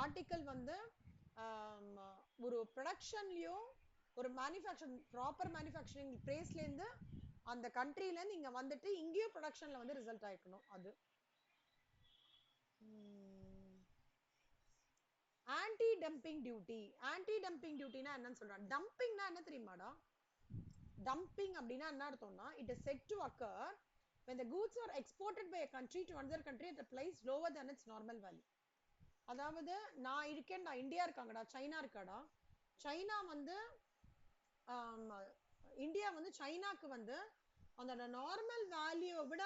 ஆர்டிகல் வந்து ஒரு ப்ரொடக்ஷன்லயும் ஒரு மேனுஃபேக்சரிங் ப்ராப்பர் மேனுஃபேக்சரிங் பிளேஸ்ல இருந்து அந்த கண்ட்ரில இருந்து இங்க வந்துட்டு இங்கேயும் ப்ரொடக்ஷன்ல வந்து ரிசல்ட் ஆயிருக்கணும். அது anti dumping duty. Anti dumping டியூட்டினா என்னன்னு சொல்றாங்க. டம்பிங்னா என்ன தெரியுமாடா? டம்பிங் அப்படின்னா என்ன அர்த்தம்னா, it is said to occur when the goods are exported by a country to another country at a price lower than its normal value. அதாவது நான் இருக்கேன்டா, இந்தியா இருக்காங்கடா, சைனா இருக்காடா, சைனா வந்து இந்தியா வந்து சைனாக்கு வந்து அந்த நார்மல் வேல்யூவை விட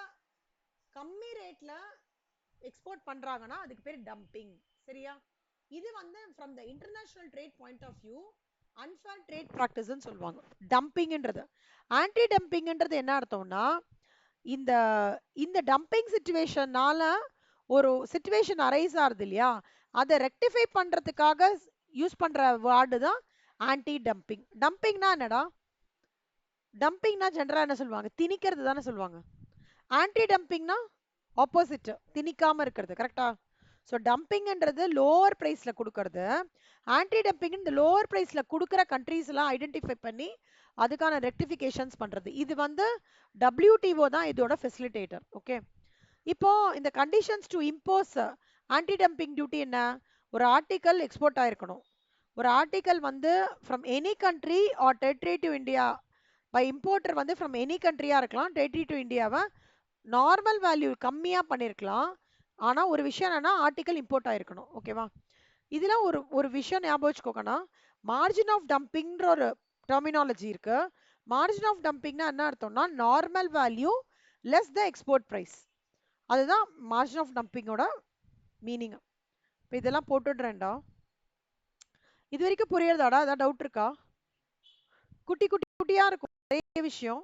கம்மி ரேட்ல எக்ஸ்போர்ட் பண்றாங்கன்னா அதுக்கு பேர் டம்பிங். சரியா? இது வந்து from the international trade point of view unfair trade ப்ராக்டிஸ்ன்னு சொல்லுவாங்க டம்பிங்ன்றது. ஆன்டி டம்பிங்ன்றது என்ன அர்த்தம்னா, இந்த இந்த டம்பிங் சிச்சுவேஷனால ஒரு சிச்சுவேஷன் அரைஸ் ஆகுது இல்லையா, அதை ரெக்டிஃபை பண்றதுக்காக யூஸ் பண்ற வேர்டு தான் ஆன்டி டம்பிங். டம்பிங்னா என்னடா? டம்பிங்னா ஜென்ரலா என்ன சொல்லுவாங்க? திணிக்கிறது தானே சொல்லுவாங்க. ஆன்டி டம்பிங்னா ஆப்போசிட், திணிக்காம இருக்கிறது. கரெக்டா? ஸோ டம்பிங்ன்றது லோவர் ப்ரைஸில் கொடுக்கறது. ஆன்டி டம்பிங் இந்த லோவர் ப்ரைஸில் கொடுக்குற கண்ட்ரீஸ்லாம் ஐடென்டிஃபை பண்ணி அதுக்கான ரெக்டிஃபிகேஷன்ஸ் பண்ணுறது. இது வந்து WTO தான் இதோட ஃபெசிலிட்டேட்டர். ஓகே, இப்போ இந்த conditions to impose anti dumping duty என்ன? ஒரு ஆர்டிக்கல் எக்ஸ்போர்ட் ஆயிருக்கணும். ஒரு ஆர்டிக்கல் வந்து from any country or territory to India by importer வந்து ஃப்ரம் எனி கண்ட்ரியாக இருக்கலாம், டெரிட்டரி டு இந்தியாவை நார்மல் வேல்யூ கம்மியாக பண்ணியிருக்கலாம். ஆனால் ஒரு விஷயம் என்னன்னா, ஆர்டிக்கல் இம்போர்ட் ஆயிருக்கணும். ஓகேவா? இதில் ஒரு ஒரு விஷயம் ஞாபகம் வச்சுக்கோங்கன்னா, மார்ஜின் ஆஃப் டம்பிங்ன்ற ஒரு டெர்மினாலஜி இருக்கு. மார்ஜின் ஆஃப் டம்பிங்னா என்ன அர்த்தம்னா, normal value less the export price. அதுதான் மார்ஜின் ஆஃப் டம்பிங்கோட மீனிங். இப்போ இதெல்லாம் போட்டுடுறேன்டா. இது வரைக்கும் புரியுறதாடா? ஏதாவது டவுட் இருக்கா? குட்டி குட்டி குட்டியா இருக்கும் நிறைய விஷயம்.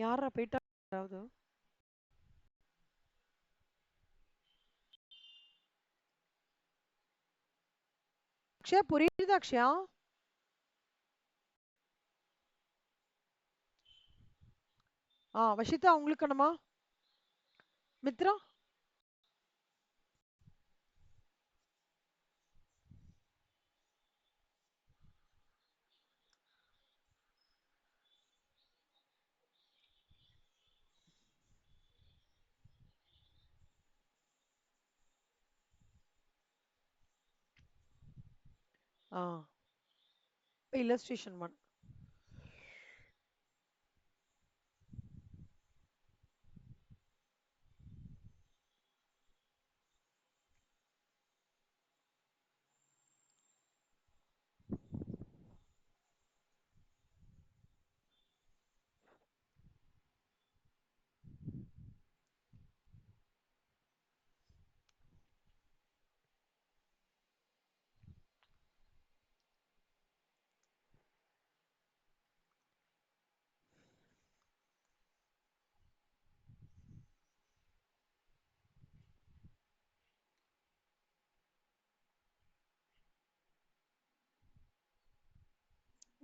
யாரா போயிட்டா? யாராவது அக்ஷயா புரியுதா? அக்ஷயா வஷிதா உங்களுக்கு என்னமா? Mitra illustration 1.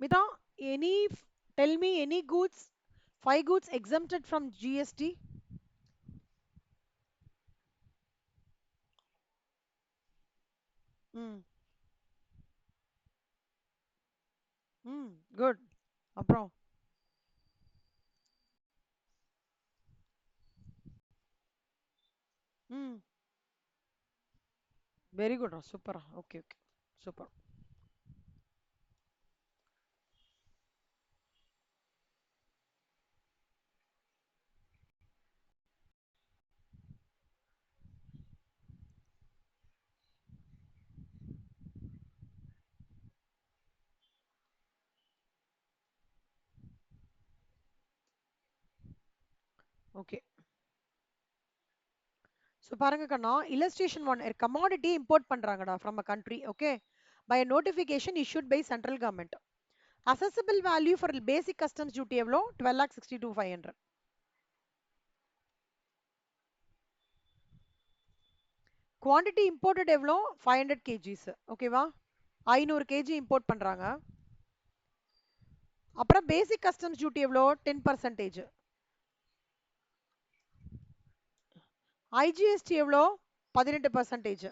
Mita, tell me any goods, 5 goods exempted from GST. Mm. Good. அப்புறம் ம் வெரி குட் சூப்பரா okay okay super okay so பாருங்க கண்ணா illustration 1 a commodity import பண்றாங்கடா from a country okay by a notification issued by central government assessable value for basic customs duty எவ்வளோ 12,62,500 quantity imported எவ்வளோ 500 kgs ஓகேவா 500 kg import பண்றாங்க அப்புறம் பேசிக் கஸ்டம்ஸ் டியூட்டி எவ்வளோ 10% ஐஜிஎஸ்டி எவ்வளோ 18%.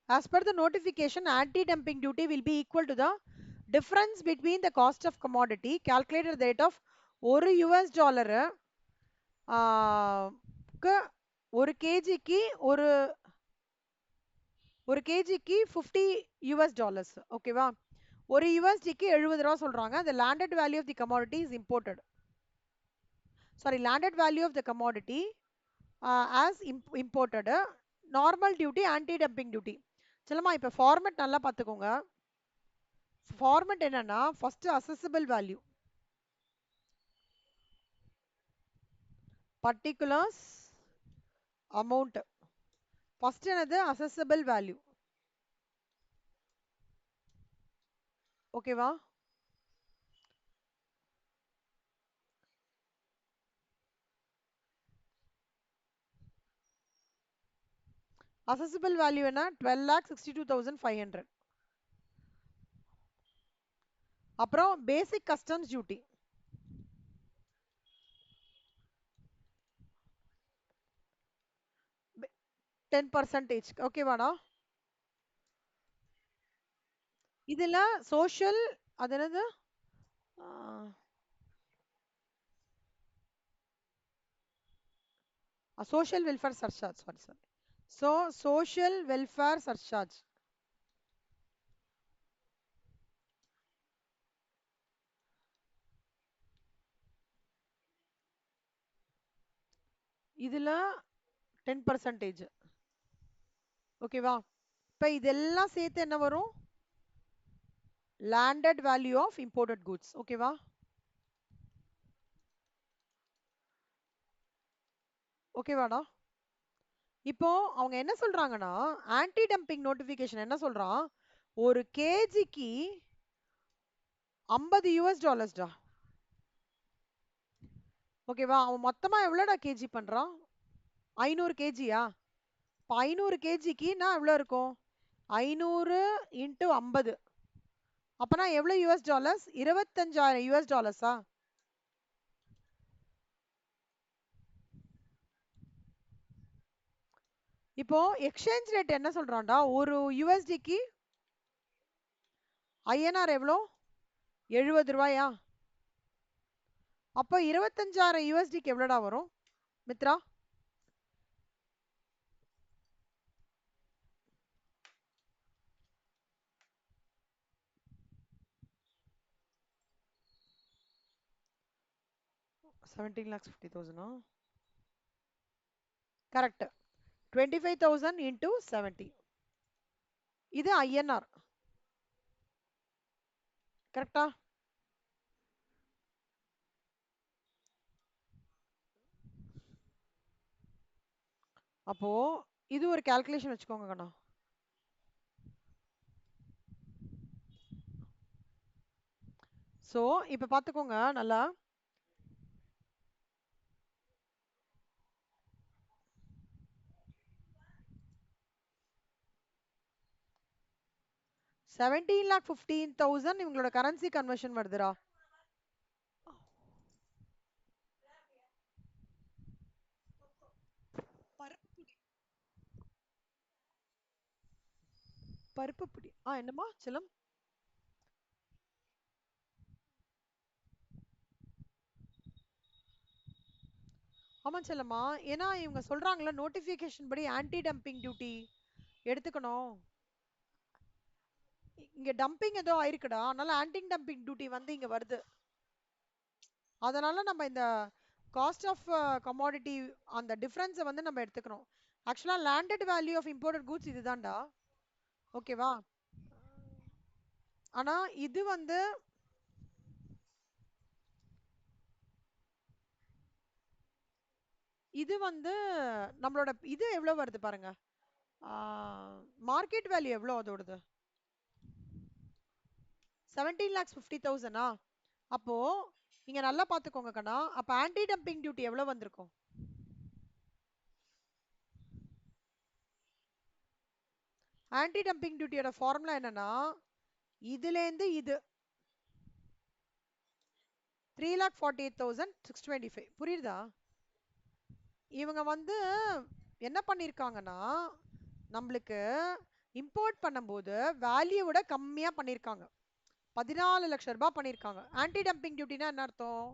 As per the notification, anti-dumping duty will be equal to the difference between the cost of commodity calculated at the rate of ஒரு US டாலரு ஒரு கேஜிக்கு ஒரு ஒரு கேஜிக்கு 50 US டாலர்ஸ் ஓகேவா ஒரு யூஎஸ்டிக்கு 70 ரூபா சொல்றாங்க the landed value of the commodity is imported sorry landed value of the commodity as imported normal duty anti dumping duty சொல்லுமா இப்ப ஃபார்மட் நல்லா பார்த்துக்கோங்க ஃபார்மட் என்னன்னா first assessable value particulars amount first என்னது அசஸபிள் வேல்யூ ஓகேவா அசஸபிள் வேல்யூ என்ன 12,62,500 அப்புறம் பேசிக் கஸ்டம்ஸ் டியூட்டி 10% ஓகேவாடா இதுல சோஷியல் அது என்னது social welfare surcharge sorry so social welfare surcharge இதுல 10% ஓகேவா இப்ப இதெல்லாம் சேர்த்து என்ன வரும் landed value of imported goods ஓகேவா ஓகேவாடா இப்போ அவங்க என்ன சொல்றாங்கன்னா ஆன்டி டம்பிங் நோட்டிபிகேஷன் என்ன சொல்றான் ஒரு கேஜிக்கு 50 US டாலர்ஸ்டா ஓகேவா அவன் மொத்தமா எவ்வளோடா கேஜி பண்றான் 500 கேஜியா இப்போ 500 கேஜிக்கு நான் எவ்வளோ இருக்கும் 500 இன்ட்டு 50 அப்பனா எவ்வளோ யூஎஸ் டாலர்ஸ் 25,000 US டாலர்ஸா இப்போ எக்ஸ்சேஞ்ச் ரேட் என்ன சொல்றான்டா ஒரு யூஎஸ்டிக்கு ஐஎன்ஆர் எவ்வளோ 70 ரூபாயா அப்போ 25,000 யூஎஸ்டிக்கு எவ்வளோடா வரும் மித்ரா $17,50,000 கரெக்ட் 25,000 இன்டூ 70 இது ஐஎன்ஆர் கரெக்டா அப்போ இது ஒரு கால்குலேஷன் வச்சுக்கோங்க கண்ணா ஸோ இப்போ பார்த்துக்கோங்க நல்லா 17,15,000 இவங்களோட கரன்சி கன்வர்ஷன் வருதுடா. பருப்பு புடி என்னம்மா செல்லம்? ஆமா செல்லம்மா. ஏன்னா இவங்க சொல்றாங்கல்ல நோட்டிபிகேஷன் படி ஆன்டி டம்பிங் டியூட்டி எடுத்துக்கணும். இங்க டம்பிங் ஏதோ ஆயிருக்குடா, அதனால ஆன்டி டம்பிங் டியூட்டி வந்து இங்க வருது. அதனால நம்ம இந்த காஸ்ட் ஆஃப் கமாடிட்டி அந்த டிஃபரன்ஸை வந்து நம்ம எடுத்துக்கணும். Actually landed value of imported goods இதுதான்டா. ஓகேவா? ஆனா இது வந்து இது வந்து நம்மளோட இது எவ்வளவு வருது பாருங்க. மார்க்கெட் வேல்யூ எவ்வளோ அதோடது? 17,50,000. அப்போ நீங்க நல்லா பாத்துக்கோங்க கண்ணா. அப்ப ஆன்டி டம்பிங் டியூட்டி எவ்வளவு வந்திருக்கும்? ஆன்டி டம்பிங் டியூட்டியோட ஃபார்முலா என்னன்னா, இதுல இருந்து இது 3,48,625. புரியுதா? இவங்க வந்து என்ன பண்ணிருக்காங்கன்னா, நம்மளுக்கு இம்போர்ட் பண்ணும்போது வேல்யூவோட கம்மியா பண்ணிருக்காங்க. 14 லட்சம் ரூபாய் பண்ணிருக்காங்க. ஆன்டி டம்பிங் டியூட்டினா என்ன அர்த்தம்?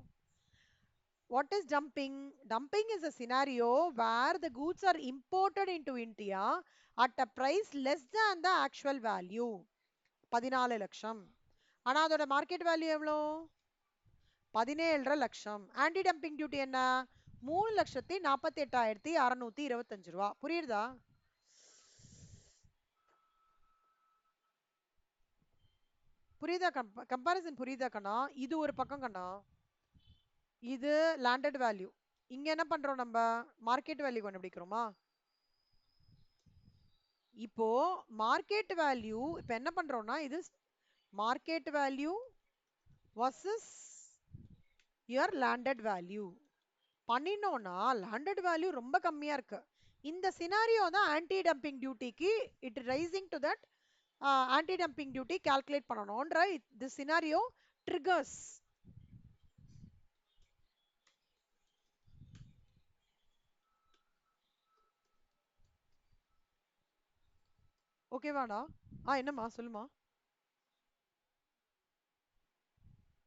What is dumping? Dumping is a scenario where the goods are imported into India at a price less than the actual value. 14 லட்சம். ஆனா அதோட மார்க்கெட் வேல்யூ எவ்வளோ? 17.5 லட்சம். ஆன்டி டம்பிங் டியூட்டி என்ன? 3,48,625 ரூபா. புரியுதா? புரியுதா? கம்பாரிசன் புரியுதா கண்ணா? இது ஒரு பக்கம் கண்ணா. இது லேண்டட் வேல்யூ. இங்க என்ன பண்றோம் நம்ம? மார்க்கெட் வேல்யூ கண்டுபிடிக்கிறோமா? இப்போ மார்க்கெட் வேல்யூ இப்போ என்ன பண்றோம்னா, இது market value versus your landed value பண்ணினோம்னா, லேண்டட் வேல்யூ ரொம்ப கம்மியா இருக்கு. இந்த சினாரியோ தான் ஆன்டி டம்பிங் டியூட்டிக்கு it rising to that anti dumping duty calculate பண்ணணும்ன்ற தி சினாரியோ ட்ரிகர்ஸ். ஓகேவாடா? என்னம்மா சொல்லுமா?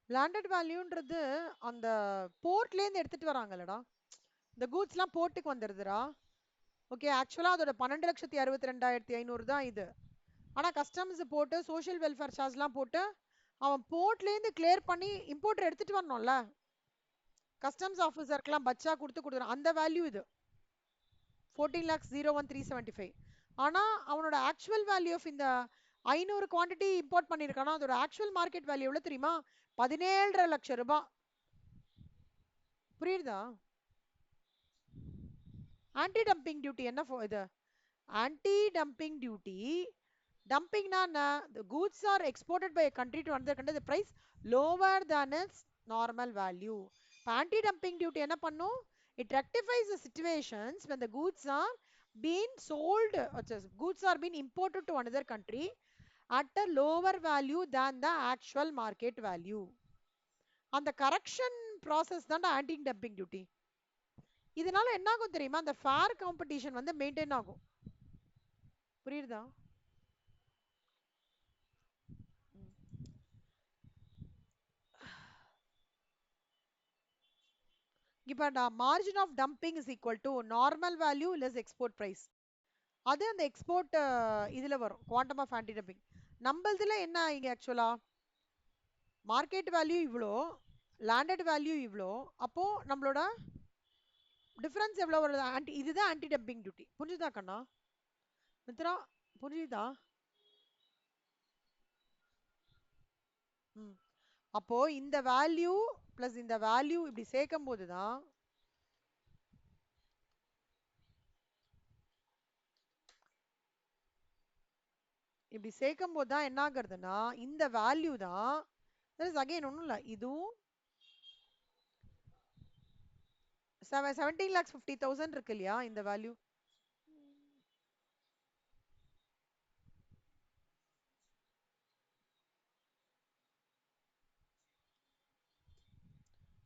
லேண்டட் வேல்யூன்றது அந்த போர்ட்லேருந்து எடுத்துட்டு வராங்கல்லடா, இந்த கூட்ஸ்லாம் போர்ட்டுக்கு வந்துடுதுடா. ஓகே, ஆக்சுவலாக அதோட 12,62,500 தான் இது. ஆனால் கஸ்டம்ஸ் போட்டு சோஷியல் வெல்ஃபேர் சார்ஜ்லாம் போட்டு அவன் போர்ட்லேருந்து கிளியர் பண்ணி இம்போர்ட்டர் எடுத்துட்டு வரணும்ல, கஸ்டம்ஸ் ஆஃபீஸருக்குலாம் பச்சா கொடுக்குறான். அந்த வேல்யூ இது 14,01,375. ஆனால் அவனோட ஆக்சுவல் வேல்யூ ஆஃப் இந்த 500 குவான்டிட்டி இம்போர்ட் பண்ணியிருக்கானா, அதோட ஆக்சுவல் மார்க்கெட் வேல்யூ எவ்வளோ தெரியுமா? 17.5 லட்சம் ரூபாய். புரியுதா? ஆன்டி டம்பிங் டியூட்டி என்ன இது? ஆன்டி டம்பிங் டியூட்டி, dumpingனா என்ன? The goods are exported by a country to another country, the price lower than its normal value. Anti dumping duty என்ன பண்ணும்? It rectifies the situations when the goods are being sold, goods are being imported to another country at a lower value than the actual market value. அந்த கரெக்ஷன் ப்ராசஸ் தான் ஆன்டி டம்பிங் டியூட்டி. இதனால என்ன ஆகும் தெரியுமா? அந்த ஃபேர் காம்படிஷன் வந்து மெயின்டைன் ஆகும். புரியுதா? இப்போ margin of dumping is equal to normal value less export price. அது அந்த எக்ஸ்போர்ட் இதில் வரும் குவாண்டம் ஆஃப் ஆன்டி டம்பிங். நம்மளதுல என்ன இங்கே ஆக்சுவலா மார்க்கெட் வேல்யூ இவ்வளோ, லேண்டட் வேல்யூ இவ்வளோ, அப்போ நம்மளோட டிஃபரன்ஸ் எவ்வளோ வருது? இதுதான் ஆன்டி டம்பிங் டியூட்டி. புரிஞ்சுதா கண்ணா? மித்ரா புரியுதா? ம். அப்போ இந்த வேல்யூ பிளஸ் இந்த வேல்யூ இப்படி சேர்க்கும் போது தான் இப்படி சேர்க்கும் போது தான் என்ன ஆகுறதுன்னா, இந்த வேல்யூ தான் அகைன் ஒன்றும் இல்லை, இதுவும் 17,50,000 இருக்கு இல்லையா இந்த வேல்யூ.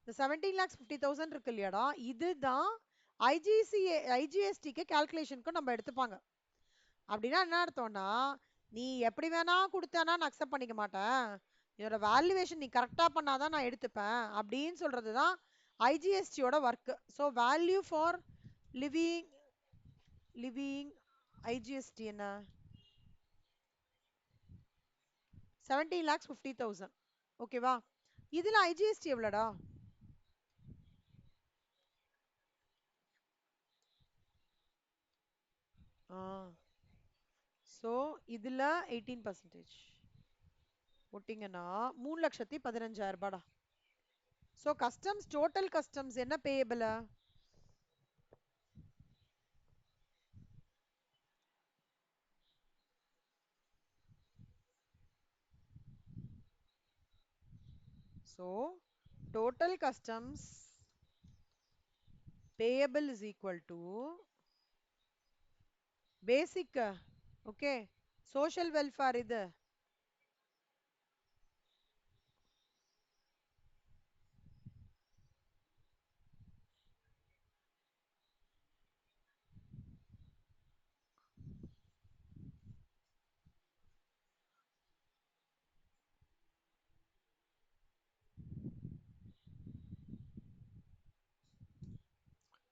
இந்த 17,50,000 இருக்கு இல்லையாடா, இதுதான் ஐஜிஎஸ்டிக்கு கால்குலேஷனுக்கு நம்ம எடுத்துப்பாங்க. அப்படின்னா என்ன அர்த்தம்னா, நீ எப்படி வேணா கொடுத்தானா நான் அக்செப்ட் பண்ணிக்க மாட்டேன், இதோட வேல்யூவேஷன் நீ கரெக்டா பண்ணாதான் நான் எடுத்துப்பேன் அப்படின்னு சொல்றதுதான் ஐஜிஎஸ்டியோட work. So value for living living IGST என்ன 17,50,000. ஓகேவா? இதுல ஐஜிஎஸ்டி எவ்வளோடா? ஸோ இதுல 18% போட்டிங்கன்னா 3,15,000 ரூபாடா. ஸோ கஸ்டம்ஸ் டோட்டல் கஸ்டம்ஸ் என்ன payable? So total customs payable is equal to basic, okay, social welfare இது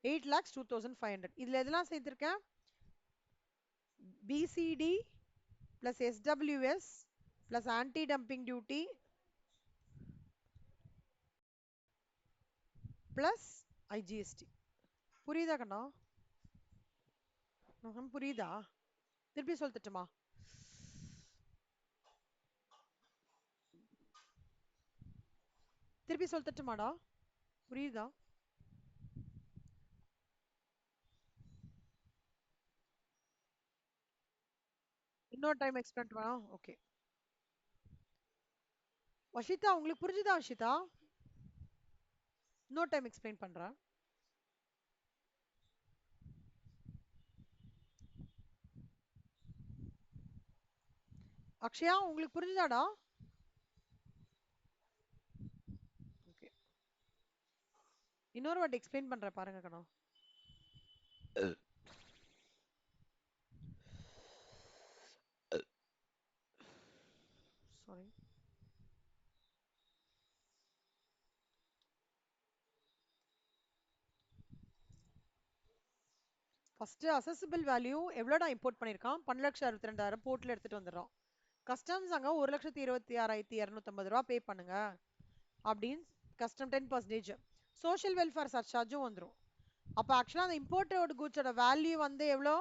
8,02,500. இதுல எதெல்லாம் சேர்த்திருக்கேன்? BCD plus SWS plus anti dumping duty plus IGST. புரியுதா கண்ணா? புரியுதா? திருப்பி சொல்லட்டுமா? திருப்பி சொல்லட்டுமாடா? புரியுதா? இன்னொரு டைம் எக்ஸ்பிளைன் பண்ணா? ஓகே. வஷிதா உங்களுக்கு புரிஞ்சுதா வஷிதா? இன்னொரு டைம் எக்ஸ்பிளைன் பண்றேன். அக்ஷயா உங்களுக்கு புரிஞ்சுதாடா? ஓகே. இன்னொரு வாட்டி எக்ஸ்பிளைன் பண்றேன் பாருங்க கண்ணா. சாரி. ஃபர்ஸ்ட் அசெசிபிள் வேல்யூ எவ்வளோடா இம்போர்ட் பண்ணியிருக்கான்? 12,62,000 போர்ட்ல எடுத்துட்டு வந்துடுறோம். கஸ்டம்ஸ் அங்க 1,26,250 ரூபா பே பண்ணுங்க அப்படின்னு கஸ்டம் 10%. சோஷியல் வெல்ஃபேர் சர்சார்ஜும் வந்துடும். அப்போ ஆக்சுவலாக அந்த இம்போர்ட்டட் கூட்ஸோட வேல்யூ வந்து எவ்வளோ?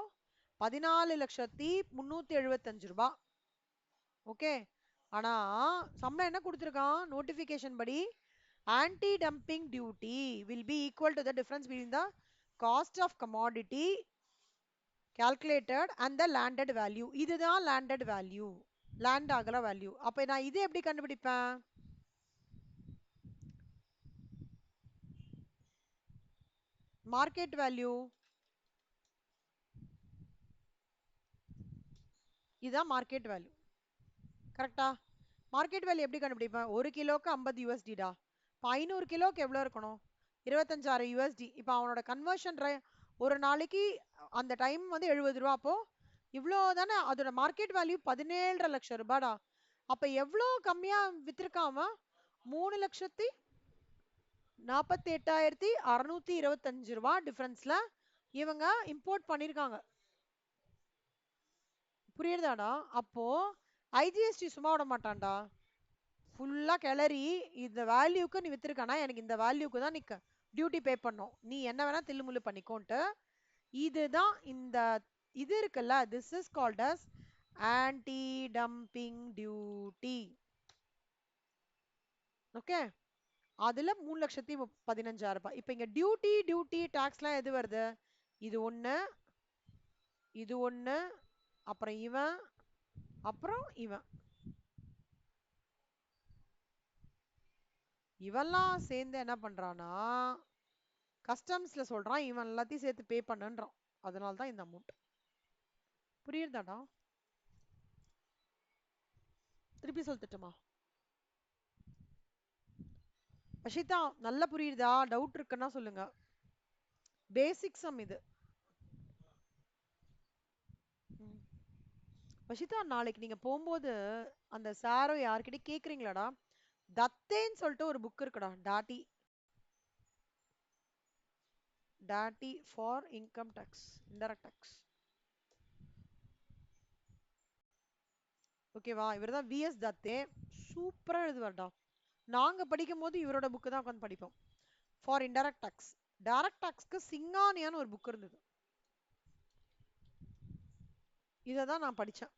14,375,000 ரூபா. ஓகே. ஆனா சம்பளம் என்ன கொடுத்துருக்கான் நோட்டிபிகேஷன் படி? Anti dumping duty will be equal to the difference between the cost of commodity calculated and the landed value. இதுதான் landed value, land ஆகிற வேல்யூ. அப்ப நான் இது எப்படி கண்டுபிடிப்பேன்? மார்க்கெட் வேல்யூ இதுதான் மார்க்கெட் வேல்யூ. கரெக்டா? மார்க்கெட் வேல்யூ எப்படி கண்டுபிடிப்பேன்? 1 கிலோக்கு 50 யூஎஸ்டிடா. இப்போ 500 கிலோக்கு எவ்வளோ இருக்கணும்? 25,000 யூஎஸ்டி. இப்போ அவனோட கன்வர்ஷன் ஒரு நாளைக்கு அந்த டைம் வந்து 70 ரூபா. அப்போ இவ்வளோ தானே அதோட மார்க்கெட் வேல்யூ? 17,50,000 லட்சம் ரூபாடா. அப்ப எவ்வளோ கம்மியா வித்திருக்காம? 3,48,625 ரூபா டிஃபரன்ஸ்ல இவங்க இம்போர்ட் பண்ணிருக்காங்க. புரியுதாடா? அப்போ ஐஜிஎஸ்டி சும்மா விட மாட்டான்டா. ஃபுல்லா கிளறி இந்த வேல்யூக்கு நீ வித்திருக்கானா எனக்கு இந்த வேல்யூக்கு தான் நீ டியூட்டி பே பண்ணும், நீ என்ன வேணா தில்லுமுள்ளு பண்ணிக்கோன்ட்டு. இதுதான் இந்த இது இருக்குல்ல, this is called as anti dumping duty. Okay. அதுல 3,15,000 ரூபாய். இப்ப இங்க டியூட்டி டாக்ஸ்லாம் எது வருது? இது ஒண்ணு, இது ஒண்ணு, அப்புறம் இவன், அப்புறம் இவன். இவெல்லாம் சேர்ந்து என்ன பண்றானா கஸ்டம்ஸ்ல சொல்றான் இவன் எல்லாத்தையும் சேர்த்து பே பண்ணுன்றான். அதனால தான் இந்த அமௌண்ட். புரியுதாடா? திருப்பி சொல்லட்டுமா? அஷிதா நல்லா புரியுதா? டவுட் இருக்குன்னா சொல்லுங்க. பேசிக் சம் இது. ம். அஷிதா நாளைக்கு நீங்க போகும்போது அந்த சாரோ யார்கிட்டயும் கேக்குறீங்களாடா? தத்தேன்னு சொல்லிட்டு ஒரு புக் இருக்குடா, Datey. Datey for income tax, indirect tax. ஓகேவா? இவர் தான் விஎஸ் தத்தே. சூப்பரா எழுதுவார்டா. நாங்க படிக்கும் போது இவரோட புக்கு தான் உட்காந்து படிப்போம். For indirect tax. டைரக்ட் டேக்ஸ்க்கு சிங்கானியான்னு ஒரு புக் இருந்தது. இதை தான் நான் படித்தேன்.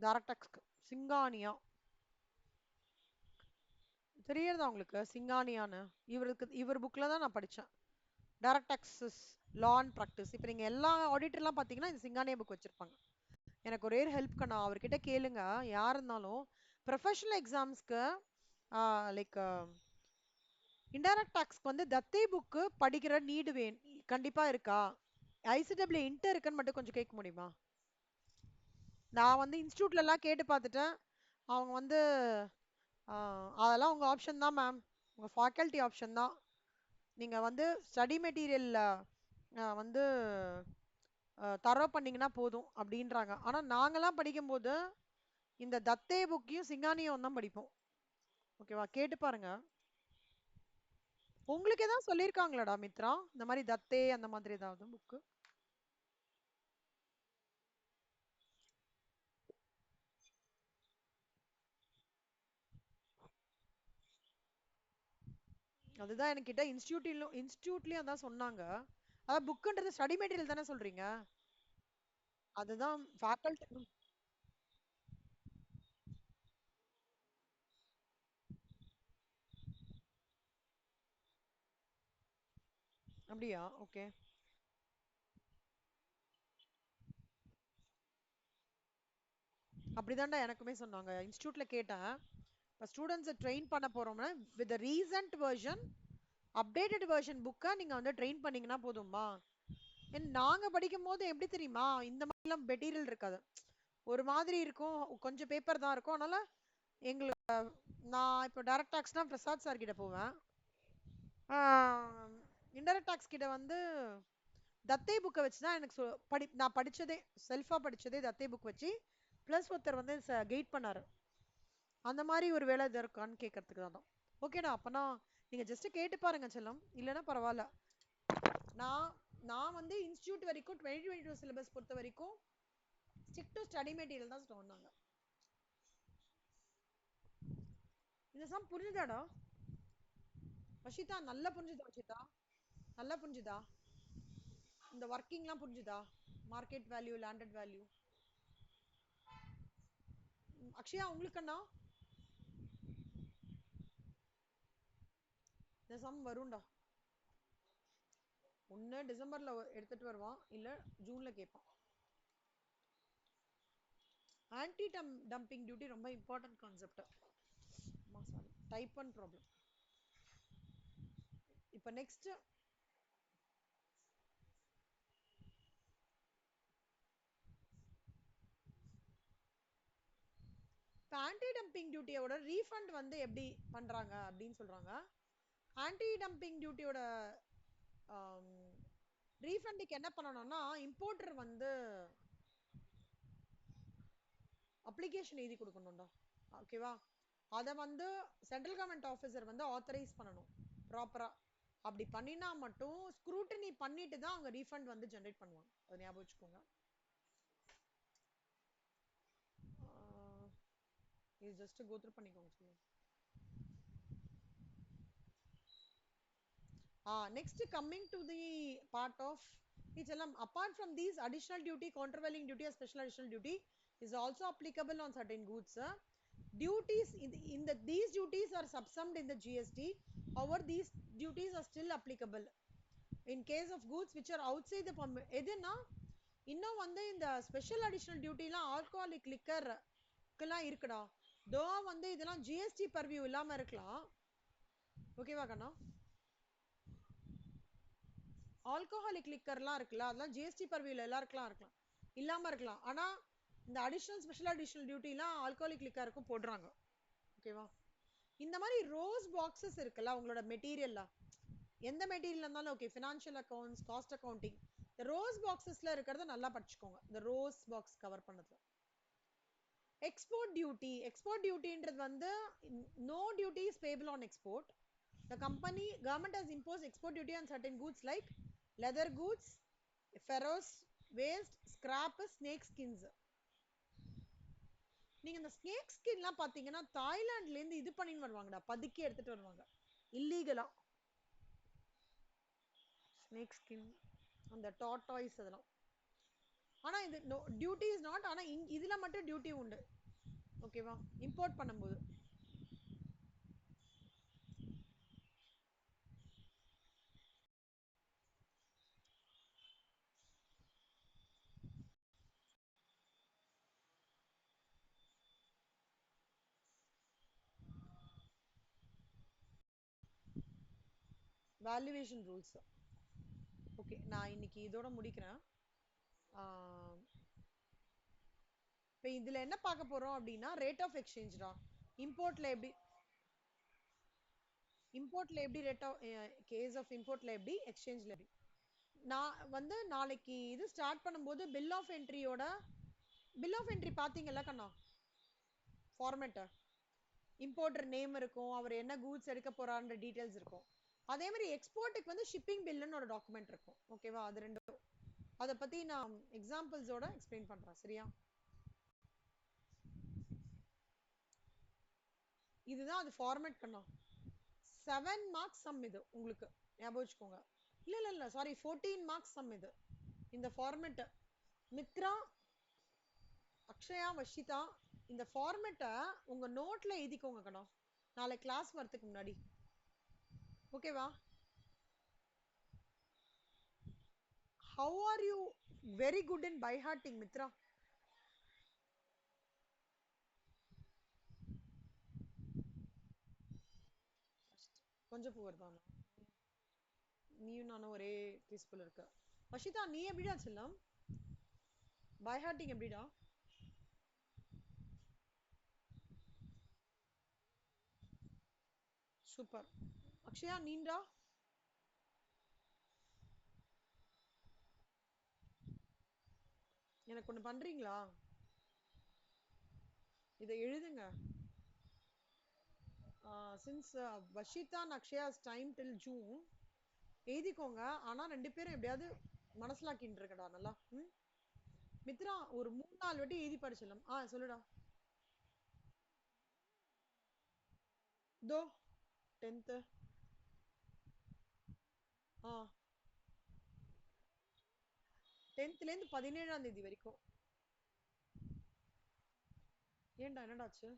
டைரக்ட் டேக்ஸ்க்கு சிங்கானியா. தெரியறதா உங்களுக்கு சிங்கானியான்னு? இவர் புக்கில் தான் நான் படித்தேன். Direct taxes law and practice. இப்போ நீங்கள் எல்லா ஆடிட்டர்லாம் பார்த்தீங்கன்னா இந்த சிங்கானியா புக் வச்சுருப்பாங்க. எனக்கு ஒரே ஹெல்ப் பண்ணா, அவர்கிட்ட கேளுங்க. யார் இருந்தாலும் ப்ரொஃபஷனல் எக்ஸாம்ஸ்க்கு லைக் இன்டைரக்ட் டாக்ஸ்க்கு வந்து தத்தை புக்கு படிக்கிற நீடு கண்டிப்பா இருக்கா? ஐசிடபிள்யூ இன்டர் இருக்குன்னு மட்டும் கொஞ்சம் கேட்க முடியுமா? நான் வந்து இன்ஸ்டியூட்ல எல்லாம் கேட்டு பார்த்துட்டேன். அவங்க வந்து அதெல்லாம் உங்க ஆப்ஷன் தான் மேம், உங்க ஃபேக்கல்டி ஆப்ஷன் தான். நீங்க வந்து ஸ்டடி மெட்டீரியல் வந்து தரோ பண்ணீங்கன்னா போதும் அப்படின்றாங்க. ஆனா நாங்கெல்லாம் படிக்கும்போது இந்த தத்தே புக்கையும் சிங்கானியும் தான் படிப்போம். ஓகேவா? கேட்டு பாருங்க. உங்களுக்கு ஏதாவது சொல்லியிருக்காங்களாடா மித்ரா, இந்த மாதிரி தத்தே அந்த மாதிரி ஏதாவது புக்கு? அதுதான் எனக்கு கிட்ட இன்ஸ்டியூட்லயும் அதான் சொன்னாங்க. அதான் புக்குன்றது ஸ்டடி மெட்டீரியல் தானே சொல்றீங்க? அதுதான் ஃபேக்கல்டி. அப்படியா? ஓகே. அப்படிதான்டா எனக்குமே சொன்னாங்க. இன்ஸ்டியூட்ல கேட்டேன். இப்போ ஸ்டூடெண்ட்ஸை ட்ரெயின் பண்ண போறோம்னா with recent version, updated version புக்கை நீங்க வந்து ட்ரெயின் பண்ணீங்கன்னா போதும்மா. நாங்க படிக்கும் போது எப்படி தெரியுமா, இந்த மாதிரிலாம் மெட்டீரியல் இருக்காது. ஒரு மாதிரி இருக்கும், கொஞ்சம் பேப்பர் தான் இருக்கும். அதனால எங்களுக்கு நான் இப்போ டைரக்ட் டாக்ஸ்னா பிரசாத் சார் கிட்ட போவேன். இன்டைரக்ட் டாக்ஸ் கிட்ட வந்து தத்தை புக்கை வச்சு தான் எனக்கு நான் படிச்சதே, செல்ஃபா படிச்சதே தத்தை புக் வச்சு. ப்ளஸ் ஒருத்தர் வந்து கைட் பண்ணாரு. அந்த மாதிரி ஒரு வேலை இது இருக்கான்னு கேட்கறதுக்கு தான். ஓகேடா, அப்பனா நீங்க ஜஸ்ட் கேட்டு பாருங்க செல்லம், இல்லைன்னா பரவாயில்ல. நான் நான் வந்து இன்ஸ்டியூட் வரைக்கும் 2022 சிலபஸ் பொறுத்த வரைக்கும் ஸ்டிக் டு ஸ்டடி மெட்டீரியல் தான் சொன்னாங்க. இந்த சம் புரிஞ்சுதாடா அஷிதா? நல்லா புரிஞ்சுதா அஷிதா? நல்லா புரிஞ்சுதா? இந்த ஒர்க்கிங்லாம் புரிஞ்சுதா? Market value, landed value. Akshaya உங்களுக்குண்ணா இந்த சம் வரும்டா. ஒன்று டிசம்பர்ல எடுத்துட்டு வருவான், இல்ல ஜூன்ல கேட்பான். ஆன்டி டம்பிங் டியூட்டி ரொம்ப important concept. Sorry, type one problem. இப்போ நெக்ஸ்ட் இப்போ ஆன்டி டம்பிங் டியூட்டியோட ரீஃபண்ட் வந்து எப்படி பண்றாங்க அப்படின்னு சொல்றாங்க. ஆன்டி டம்பிங் டியூட்டியோட ரீஃபண்டுக்கு என்ன பண்ணணும்னா, இம்போர்ட்டர் வந்து அப்ளிகேஷன் எழுதி கொடுக்கணும்டா. ஓகேவா? அதை வந்து சென்ட்ரல் கவர்மெண்ட் ஆஃபீஸர் வந்து ஆத்தரைஸ் பண்ணணும் ப்ராப்பரா. அப்படி பண்ணினா மட்டும் ஸ்க்ரூட்டனி பண்ணிட்டு தான் அவங்க ரீஃபண்ட் வந்து ஜென்ரேட் பண்ணுவாங்க. அதை ஞாபகம் வச்சுக்கோங்க. இது ஜஸ்ட் கோ த்ரூ பண்ணிக்கோங்க. Next, coming to the part of apart from these additional duty, countervailing duty or special additional duty is also applicable on certain goods. Duties these duties are subsumed in the GST. However, these duties are still applicable in case of goods which are outside the எதுனா இன்னும் வந்து இந்த ஸ்பெஷல் அடிஷனல் டியூட்டிலாம் ஆல்கஹாலிக் லிக்கர்லாம் இருக்குடா. தோ வந்து இதெல்லாம் ஜிஎஸ்டி பர்வியூ இல்லாம இருக்கலாம். ஓகேவா கண்ணா? ஆல்கஹாலிக் லிக்கர்லாம் இருக்குல்ல, அதெல்லாம் ஜிஎஸ்டி பர்வியூல எல்லாருக்கலாம் இருக்கலாம், இல்லாம இருக்கலாம். ஆனா இந்த அடிஷனல் ஸ்பெஷல் அடிஷனல் டியூட்டிலாம் ஆல்கஹாலிக் லிக்கருக்கும் போடுறாங்க. ஓகேவா? இந்த மாதிரி ரோஸ் பாக்ஸஸ் இருக்குல்ல உங்களோட மெட்டீரியல்ல, எந்த மெட்டீரியல் இருந்தாலும் okay, financial accounts, cost accounting, இந்த ரோஸ் பாக்ஸஸ்ல இருக்கிறத நல்லா படிச்சுக்கோங்க. இந்த ரோஸ் பாக்ஸ் கவர் பண்ணதுல export duty, export duty ன்றது வந்து no duty is payable on export. The government has imposed export duty on certain goods like leather goods, ferrous waste, scrap, snake skins. நீங்க இந்த ஸ்னேக் ஸ்கின்லாம் பாத்தீங்கன்னா தாய்லாந்துல இருந்து இது பண்ணின்னு வருவாங்கடா, பதுக்கி எடுத்துட்டு வருவாங்க இல்லீகலா. ஸ்னேக் ஸ்கின், அந்த டாட்டாய்ஸ் அதெல்லாம். ஆனா இது டியூட்டி இஸ் நாட், ஆனா இதுல மட்டும் டியூட்டி உண்டு ஓகேவா, இம்போர்ட் பண்ணும்போது. Valuation rules. ஓகே, நான் இன்னைக்கு இதோட முடிக்கிறேன். இப்போ இதுல என்ன பார்க்க போறோம் அப்படின்னா ரேட் ஆஃப் எக்ஸ்சேஞ்ச் தான். இம்போர்ட்ல எப்படி, இம்போர்ட்ல எப்படி ரேட் ஆஃப், கேஸ் ஆஃப் இம்போர்ட்ல எப்படி, எக்ஸ்சேஞ்ச்ல எப்படி. நான் வந்து நாளைக்கு இது ஸ்டார்ட் பண்ணும்போது பில் ஆஃப் என்ட்ரியோட, பில் ஆஃப் என்ட்ரி பாத்தீங்கல்ல கண்ணா, ஃபார்மேட், இம்போர்ட்டர் நேம் இருக்கும், அவர் என்ன கூட்ஸ் எடுக்க போறான்ற டீடைல்ஸ் இருக்கும். அதே மாதிரி எக்ஸ்போர்ட்டுக்கு வந்து ஷிப்பிங் பில்லுன்னு ஒரு டாக்குமெண்ட் இருக்கும் ஓகேவா, அது ரெண்டும் அதை பத்தி நான் எக்ஸாம்பிள்ஸோட எக்ஸ்பிளைன் பண்றேன் சரியா. இதுதான் அது ஃபார்மேட் கண்ணா. 7 மார்க்ஸ் சம் இது உங்களுக்கு ஞாபகம் வச்சுக்கோங்க. இல்ல சாரி, 14 மார்க்ஸ் சம் இது. இந்த ஃபார்மேட் மித்ரா, அக்ஷயா, வஷிதா, இந்த ஃபார்மேட்டை உங்க நோட்ல எழுதிக்கோங்க கண்ணா, நாளை கிளாஸ் வரதுக்கு முன்னாடி ஓகேவா. How are you very good in by hearting Mitra? கொஞ்சம் புவர் தான், நீயும் நானும் ஒரே பீஸ்ஃபுல் இருக்க. வஷிதா நீ எப்படிடா செல்லம், பை ஹார்ட்டிங் எப்படிடா? சூப்பர். அக்ஷயா நீண்டா? எனக்கு ஒண்ணு பண்றீங்களா, இதை எழுதுங்க. Since Vashitha and Akshaya's time till June எழுதிக்கோங்க. ஆனா ரெண்டு பேரும் எப்படியாவது மனசுலாக்கிட்டு இருக்கடா நல்லா. மித்ரா ஒரு 3-4 வாட்டி எழுதி படிச்சலாம். சொல்லுடா. தோ 10th. 10th இருந்து 17ஆம் தேதி வரைக்கும். ஏன்டா என்னடாச்சு?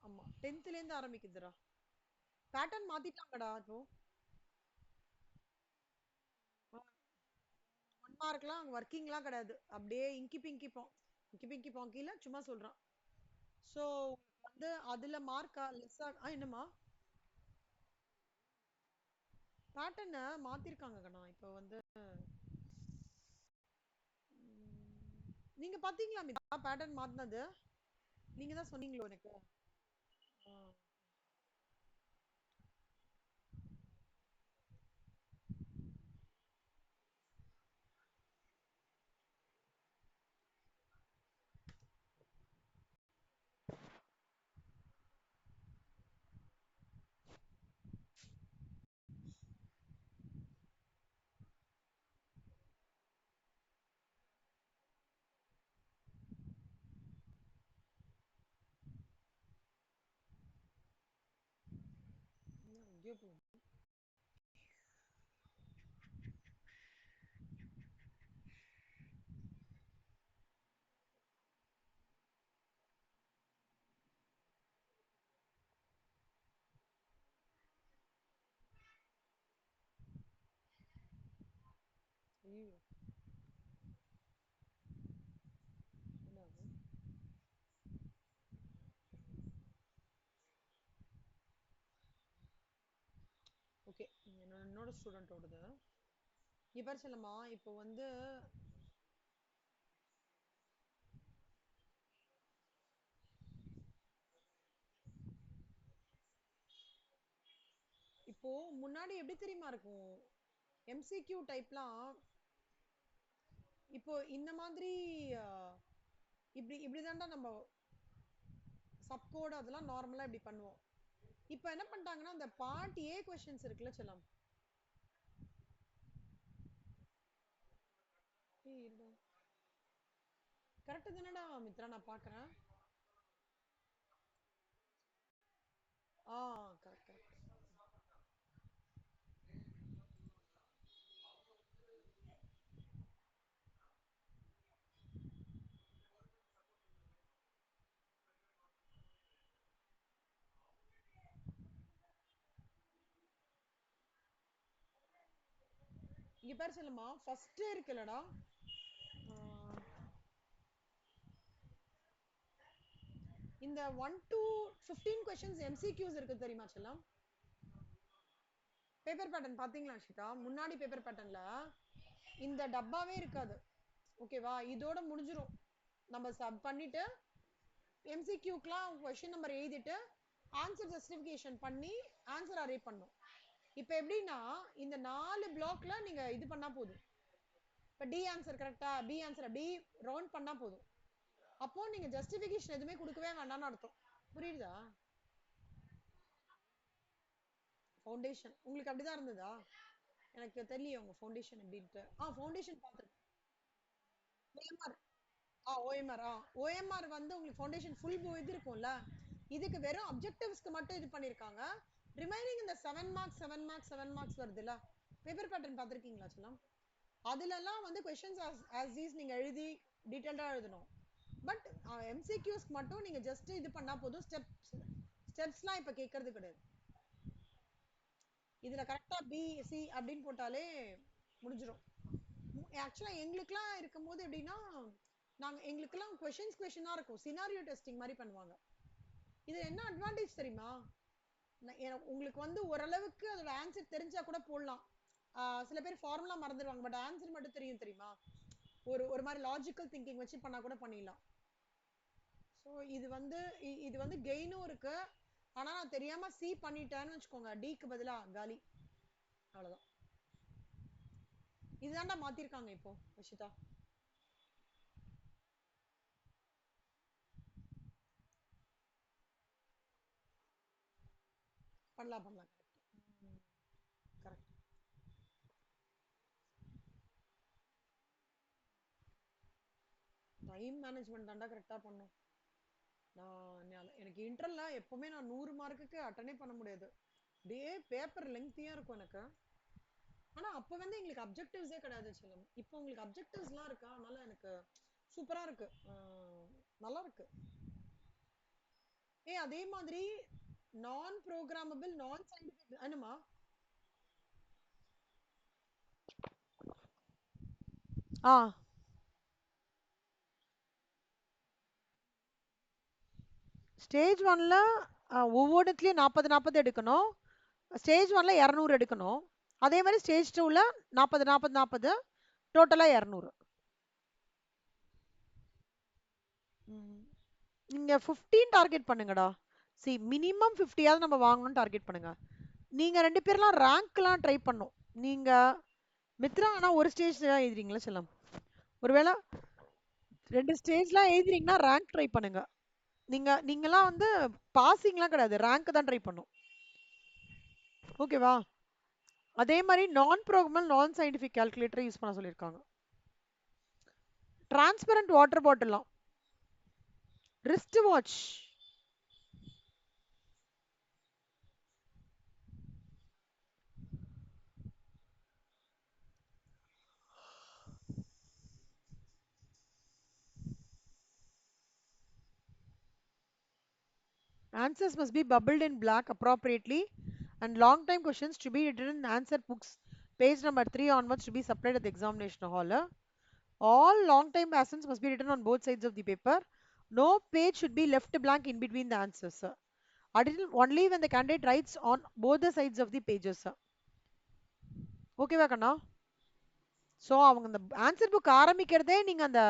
ஆமா 10th இருந்து ஆரம்பிக்குதுடா. பேட்டர்ன் மாத்திட்டாங்கடா இப்போ. 1 மார்க்லாம் ஒர்க்கிங்லாம் கிடையாது, அப்படியே இங்கி பிங்கி பாங், இங்கி பிங்கி பாங்கில சும்மா சொல்றான். ஸோ வந்து அதுல மார்க்கா லெஸ்ஸா, என்னமா பேட்டர்னை மாத்திருக்காங்க கண்ணா இப்போ வந்து. நீங்க பாத்தீங்களா மிதா பேட்டர்ன் மாத்தினது? நீங்க தான் சொன்னீங்களோ எனக்கு. ஓகே, என்னோட ஸ்டூடெண்டோடது இப்போ சொல்லமா. இப்போ வந்து இப்போ முன்னாடி எப்படி தெரியுமா இருக்கும் எம்சிக்யூ டைப்லாம் இப்போ இந்த மாதிரி இப்படிதான்டா நம்ம சப்கோட் அதெல்லாம் நார்மலா இப்படி பண்ணுவோம். இப்போ என்ன பண்ணிட்டாங்கன்னா அந்த பார்ட் ஏ கொஸ்டின்ஸ் இருக்குல்ல செல்லம், கரெக்ட் தானடா மித்ரா? நான் பாக்குறேன். Correct correct. இங்க பேர் சொல்லுமா ஃபர்ஸ்ட் இருக்குல்லடா, இந்த 1 to 15 கொஸ்டின்ஸ் எம்சிக்யூஸ் இருக்கு தெரியுமா செல்லம்? பேப்பர் பேட்டர்ன் பாத்தீங்களா ஷிகா? முன்னாடி பேப்பர் பேட்டர்ன்ல இந்த டப்பாவே இருக்காது. ஓகேவா? இதோட முடிஞ்சிரும். நம்ம சப் பண்ணிட்டு எம்சிக்யூக்குலாம் கொஸ்டின் நம்பர் எழுதிட்டு ஆன்சர் ஜஸ்டிஃபிகேஷன் பண்ணி ஆன்சர் அரே பண்ணும். இப்போ எப்படின்னா இந்த 4 பிளாக்ல நீங்க இது பண்ணா போதும். இப்போ டி ஆன்சர் கரெக்டா, பி ஆன்சர் அப்படி ரவுண்ட் பண்ணா போதும். அப்போ நீங்க ஜஸ்டிஃபிகேஷன் எதுவுமே கொடுக்கவே வேண்டாம்னு அர்த்தம். புரியுதா? ஃபவுண்டேஷன் உங்களுக்கு அப்படிதான் இருந்ததா? எனக்கு தெரியல உங்க ஃபவுண்டேஷன் எப்படின்ட்டு. ஃபவுண்டேஷன் பார்த்துருக்கேன். ஓஎம்ஆர் ஓஎம்ஆர் வந்து உங்களுக்கு ஃபவுண்டேஷன் ஃபுல் இது இருக்கும்ல, இதுக்கு வெறும் அப்ஜெக்டிவ்ஸ்க்கு மட்டும் இது பண்ணிருக்காங்க. ரிமைனிங் இந்த 7 மார்க்ஸ் 7 மார்க்ஸ் 7 மார்க்ஸ் வருதுல்ல, பேப்பர் பேட்டர்ன் பார்த்துருக்கீங்களா செல்லம்? அதுலலாம் வந்து கொஸ்டின்ஸ் ஆஸ் தீஸ் நீங்க எழுதி டீடைல்டா எழுதணும். பட் எம்சிக்யூஸ்க்கு மட்டும் நீங்க ஜஸ்ட் இது பண்ணா போதும். ஸ்டெப்ஸ்லாம் இப்ப கேட்கறது கிடையாது. இதுல கரெக்டா பி சி அப்படின்னு போட்டாலே முடிஞ்சிடும். ஆக்சுவலா எங்களுக்குலாம் இருக்கும்போது எப்படின்னா எங்களுக்குலாம் கொஷினா இருக்கும், சினாரியோ டெஸ்டிங் மாதிரி பண்ணுவாங்க. இது என்ன அட்வான்டேஜ் தெரியுமா? உங்களுக்கு வந்து ஓரளவுக்கு அதோட ஆன்சர் தெரிஞ்சா கூட போடலாம். சில பேர் ஃபார்முலா மறந்துடுவாங்க, பட் ஆன்சர் மட்டும் தெரியும் தெரியுமா? ஒரு மாதிரி லாஜிக்கல் திங்கிங் வச்சு பண்ணா கூட பண்ணிடலாம். ஸோ இது வந்து கெயினும் இருக்கு. ஆனா நான் தெரியாம சி பண்ணிட்டேன்னு வச்சுக்கோங்க, டிக்கு பதிலா காலி, அவ்வளவுதான். இதுதான்டா மாத்திருக்காங்க இப்போ விஷிதா. பண்ணலாம் பண்ணலாம். கரெக்ட். டைம் மேனேஜ்மெண்ட் தான்டா கரெக்டா பண்ணும். எனக்கு இன்டர்ல எப்பவுமே நான் 100 மார்க்குக்கு அட்டனே பண்ண முடியாது. டே பேப்பர் லெங்க்தியா இருக்கும் எனக்கு. ஆனா அப்ப வந்து எங்களுக்கு அப்ஜெக்டிவ்ஸே கிடையாது செல்லம். இப்போ உங்களுக்கு அப்ஜெக்டிவ்ஸ்லாம் இருக்கா, அதனால எனக்கு சூப்பரா இருக்கு, நல்லா இருக்கு. அதே மாதிரி நான் ப்ரோக்ராமபிள் நான் சயின்டிபிக் என்னமா ஸ்டேஜ் 1ல ஒவ்வொன்றுத்துலயும் 40 எடுக்கணும். ஸ்டேஜ் 1ல 200 எடுக்கணும். அதே மாதிரி ஸ்டேஜ் 2ல 40 டோட்டலா 200. நீங்க 15 டார்கெட் பண்ணுங்கடா. மினிமம் 50யாவது நம்ம வாங்கணும்னு டார்கெட் பண்ணுங்க. நீங்க 2 பேர்லாம் ரேங்க்லாம் ட்ரை பண்ணும். நீங்க மித்ரா ஆனா ஒரு ஸ்டேஜ் தான் எழுதுறீங்களா செல்லம்? ஒருவேளை 2 ஸ்டேஜ்லாம் எழுதுறீங்கன்னா ரேங்க் ட்ரை பண்ணுங்க. நீங்கலாம் வந்து பாசிங்லாம் கிடையாது, ரேங்க் தான் ட்ரை பண்ணும். ஓகேவா? அதே மாதிரி நான் ப்ரோக்ராமபிள் நான் சயின்டிஃபிக் கால்குலேட்டர் யூஸ் பண்ண சொல்லியிருக்காங்க. டிரான்ஸ்பரண்ட் வாட்டர் பாட்டிலாம், wrist watch, answers must be bubbled in black appropriately, and long time questions to be written in answer books page number 3 onwards to be supplied at the examination hall. All long time questions must be written on both sides of the paper. No page should be left blank in between the answers. Only when the candidate writes on both the sides of the pages. ஓகேவா கண்ணா? ஸோ அவங்க அந்த ஆன்சர் புக் ஆரம்பிக்கிறதே நீங்க அந்த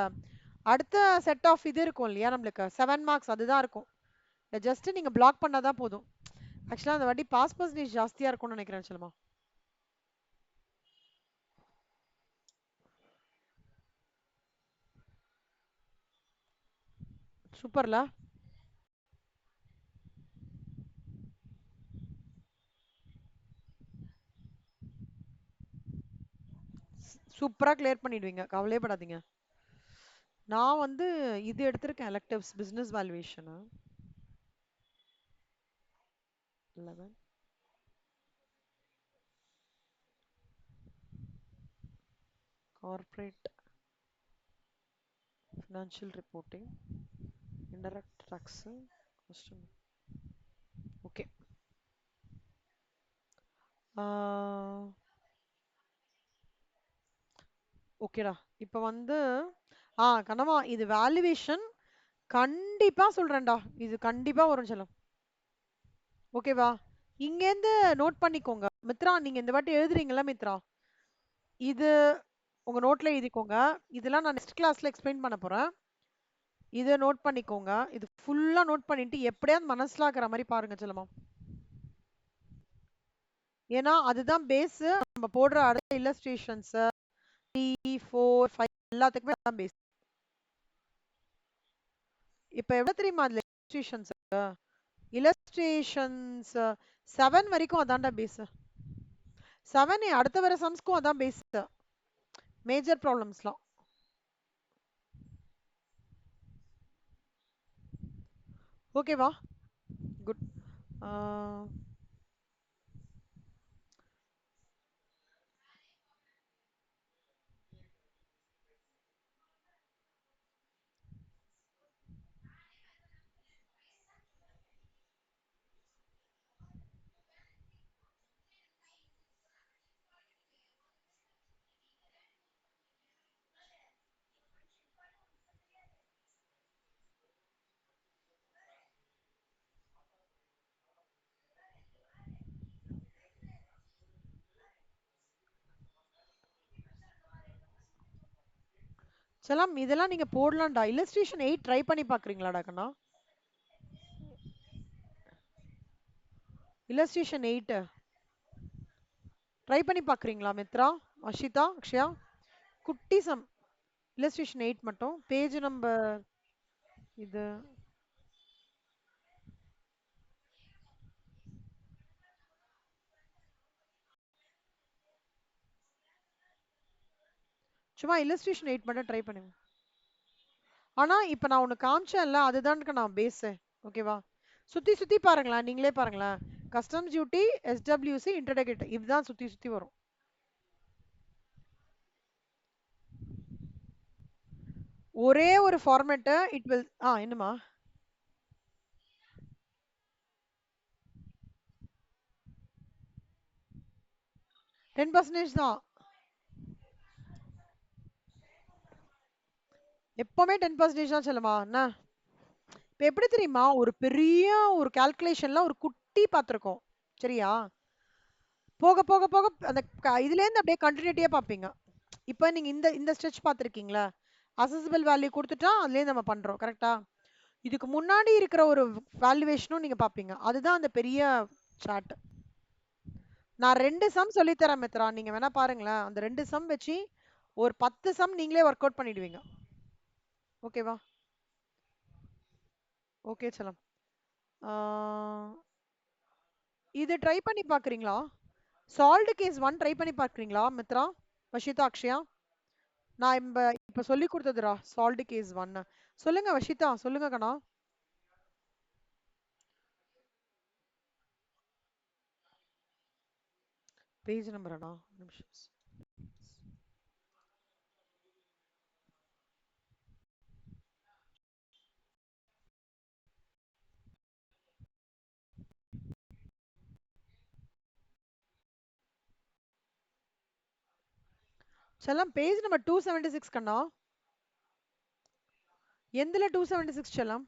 அடுத்த செட் ஆஃப் இது இருக்கும் இல்லையா நம்மளுக்கு 7 மார்க்ஸ், அதுதான் இருக்கும். ஜஸ்ட் நீங்க பிளாக் பண்ணாதான் போதும். ஆக்சுவலா அந்த வாட்டி பாஸ் பர்சன்டேஜ் ஜாஸ்தியா இருக்கும்னு நினைக்கிறேன் செல்லமா. சூப்பர்ல. சூப்பரா கிளியர் பண்ணிடுவீங்க, கவலையே படாதீங்க. நான் வந்து இது எடுத்திருக்கேன், electives business valuation. 11 corporate financial reporting, indirect tax, custom. Okay. ஓகேடா. இப்போ வந்து கனவா இது வேல்யூவேஷன் கண்டிப்பா சொல்றேன்டா. இது கண்டிப்பா வரும் செல்லம். ஓகேவா? இங்கேருந்து நோட் பண்ணிக்கோங்க மித்ரா. நீங்க இந்த வாட்டி எழுதுறீங்களா மித்ரா? இது உங்க நோட்ல எழுதிக்கோங்க. இதெல்லாம் நான் நெக்ஸ்ட் கிளாஸ்ல எக்ஸ்பிளைன் பண்ண போறேன். இதை நோட் பண்ணிக்கோங்க. இது ஃபுல்லா நோட் பண்ணிட்டு எப்படியாவது மனசுல ஆக்குற மாதிரி பாருங்க செல்லமா. ஏன்னா அதுதான் பேஸ். நம்ம போடுற அடுத்த இல்லஸ்ட்ரேஷன்ஸ் 3, 4, 5 எல்லாத்துக்குமே அதான் பேஸ். இப்போ எவ்வளவு தெரியுமா அதுல இல்லஸ்ட்ரேஷன்ஸ்? இல்லஸ்ட்ரேஷன்ஸ் 7 வரைக்கும் அதான்டா பேஸ். 7 அடுத்த வர சம்ஸ்க்கும் அதான் பேஸ். மேஜர் ப்ராப்ளம்ஸ்லாம். ஓகேவா? குட். சலாம் இதெல்லாம் நீங்க போடலாம்டா. இல்லஸ்ட்ரேஷன் 8 ட்ரை பண்ணி பாக்குறீங்களாடா கண்ணா? இல்லஸ்ட்ரேஷன் 8 ட்ரை பண்ணி பாக்குறீங்களா மித்ரா, அஷிதா, அக்ஷயா? குட்டி சம். இல்லஸ்ட்ரேஷன் 8 மட்டும். பேஜ் நம்பர் இது சும்மா இல்லஸ்ட்ரேஷன் 8 மட்டும் ட்ரை பண்ணுங்க. ஆனா இப்ப நான் ஒன்னு காமிச்சேன்ல, அதுதான்க்கு நான் பேஸ். ஓகேவா? சுத்தி சுத்தி பாருங்களேன், நீங்களே பாருங்களேன். கஸ்டம்ஸ் டியூட்டி, எஸ்டபிள்யூசி, இன்டர்டெகேட், இதுதான் சுத்தி சுத்தி வரும். ஒரே ஒரு ஃபார்மேட் இட் வில். என்னமா? 10% தான். எப்பவுமே 10% தான் செல்லுமா என்ன? இப்ப எப்படி தெரியுமா, ஒரு பெரிய ஒரு கால்குலேஷன்ல ஒரு குட்டி பார்த்திருக்கோம். சரியா? போக போக போக அந்த இதுல இருந்து அப்படியே கண்டினியூட்டியா பார்ப்பீங்க. இப்ப நீங்க இந்த இந்த ஸ்ட்ரெச் பார்த்திருக்கீங்களா? அசஸபிள் வேல்யூ கொடுத்துட்டா அதுலயே நம்ம பண்றோம். கரெக்ட்டா? இதுக்கு முன்னாடி இருக்கிற ஒரு வேல்யூவேஷனும் நீங்க பார்ப்பீங்க. அதுதான் அந்த பெரிய சார்ட். நான் 2 சம் சொல்லி தரேன் மித்ரா. நீங்க வேணா பாருங்களேன். அந்த 2 சம் வச்சு ஒரு 10 சம் நீங்களே ஒர்க் அவுட் பண்ணிடுவீங்க. ஓகேவா? ஓகே சலம். ஆ, இது ட்ரை பண்ணி பாக்குறீங்களா? சால்வ்டு கேஸ் 1 ட்ரை பண்ணி பாக்குறீங்களா மித்ரா, வஷிதா, அக்ஷயா? நான் இப்ப சொல்லி கொடுத்ததுடா சால்வ்டு கேஸ் 1. சொல்லுங்க வஷிதா, சொல்லுங்க கண்ணா. பேஜ் நம்பர் அண்ணா நிமிஷம். செல்லம் பேஜ் நம்பர் 276 கண்ணா. எந்துல 276 செல்லம்?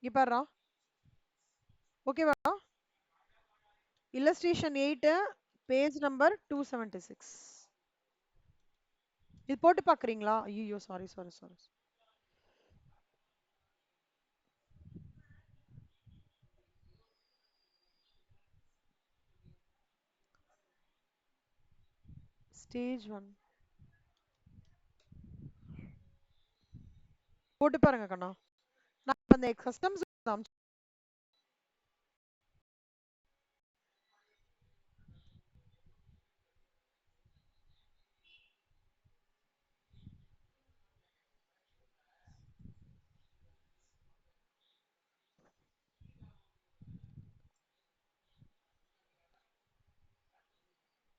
இங்க பாருடா. ஓகேவா? Illustration 8 page number 276. இது போட்டு பாக்குறீங்களா? ஐயோ சாரி சாரி சாரி. ஸ்டேஜ் 1 போட்டு பாருங்க கண்ணா. நான் இப்ப அந்த கஸ்டம்ஸ்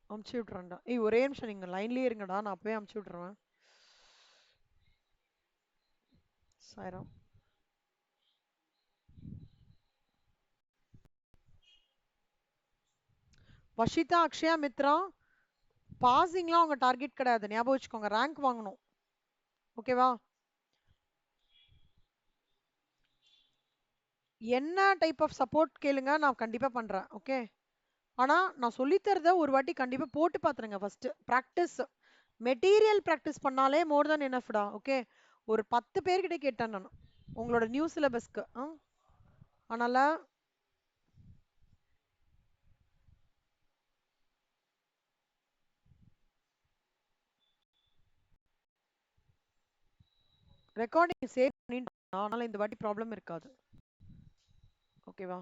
அமுச்சு விட்றேன்டா. ஏய் ஒரே நிமிஷம் நீங்க லைன்லயே இருங்கடா, நான் அப்பவே அமுச்சு விட்ருவேன். சாய்ராம். வஷிதா, அக்ஷயா, மித்ரா, பாசிங்லாம் உங்க டார்கெட் கிடையாது, ஞாபகம் வச்சுக்கோங்க. ரேங்க் வாங்கணும். ஓகேவா? என்ன டைப் ஆஃப் சப்போர்ட் கேளுங்க, நான் கண்டிப்பா பண்றேன். ஓகே, ஆனா நான் சொல்லித்தரத ஒரு வாட்டி கண்டிப்பா போட்டு பாத்துருங்க. ஃபர்ஸ்ட் பிராக்டிஸ், மெட்டீரியல் பிராக்டிஸ் பண்ணாலே மோர் தென் எனஃப்டா. ஓகே, ஒரு 10 பேர்கிட்ட கேட்டேன் நான் உங்களோட நியூ சிலபஸ்க்கு. அதனால ரெக்கார்டிங் சேவ் பண்ணிட்டேன், அதனால இந்த வாட்டி ப்ராப்ளம் இருக்காது. ஓகேவா?